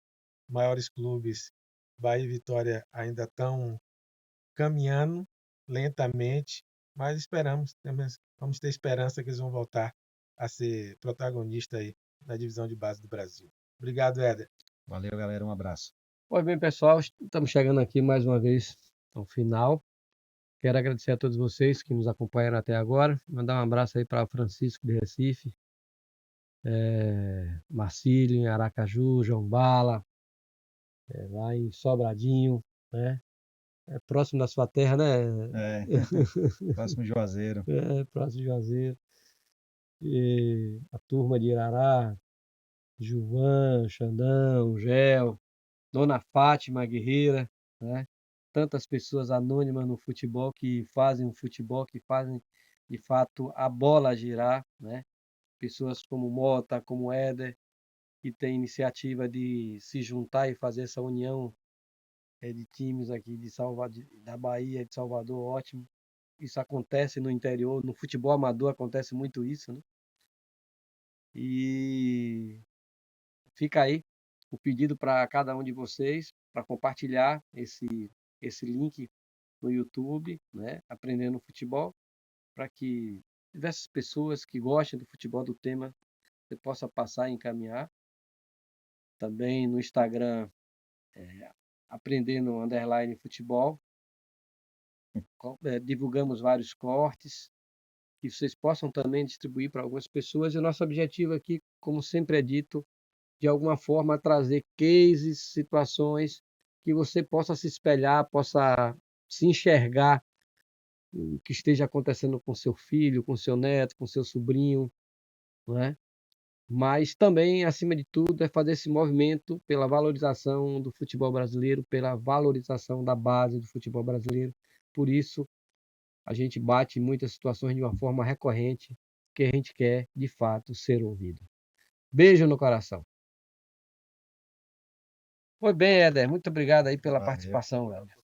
maiores clubes, Bahia e Vitória, ainda estão caminhando lentamente, mas vamos ter esperança que eles vão voltar a ser protagonista aí na divisão de base do Brasil. Obrigado, Éder. Valeu, galera. Um abraço. Pois bem, pessoal, estamos chegando aqui mais uma vez ao final. Quero agradecer a todos vocês que nos acompanharam até agora. Mandar um abraço aí para Francisco de Recife, Marcílio em Aracaju, João Bala, lá em Sobradinho, né? É próximo da sua terra, né? É, próximo Juazeiro. Próximo de Juazeiro. E a turma de Irará, Gilvan, Xandão, Gel, Dona Fátima Guerreira, né? Tantas pessoas anônimas no futebol que fazem o futebol, que fazem de fato a bola girar, né? Pessoas como Mota, como Éder, que tem iniciativa de se juntar e fazer essa união de times aqui da Bahia, de Salvador, ótimo. Isso acontece no interior, no futebol amador acontece muito isso, né? E fica aí o pedido para cada um de vocês para compartilhar esse link no YouTube, né? Aprendendo Futebol, para que diversas pessoas que gostem do futebol, do tema, você possa passar e encaminhar. Também no Instagram, Aprendendo Underline Futebol, divulgamos vários cortes, que vocês possam também distribuir para algumas pessoas. E o nosso objetivo aqui, como sempre é dito, de alguma forma trazer cases, situações que você possa se espelhar, possa se enxergar o que esteja acontecendo com seu filho, com seu neto, com seu sobrinho, não é? Mas também, acima de tudo, é fazer esse movimento pela valorização do futebol brasileiro, pela valorização da base do futebol brasileiro. Por isso, a gente bate em muitas situações de uma forma recorrente, que a gente quer, de fato, ser ouvido. Beijo no coração. Foi bem, Éder. Muito obrigado aí pela Valeu. participação, Éder.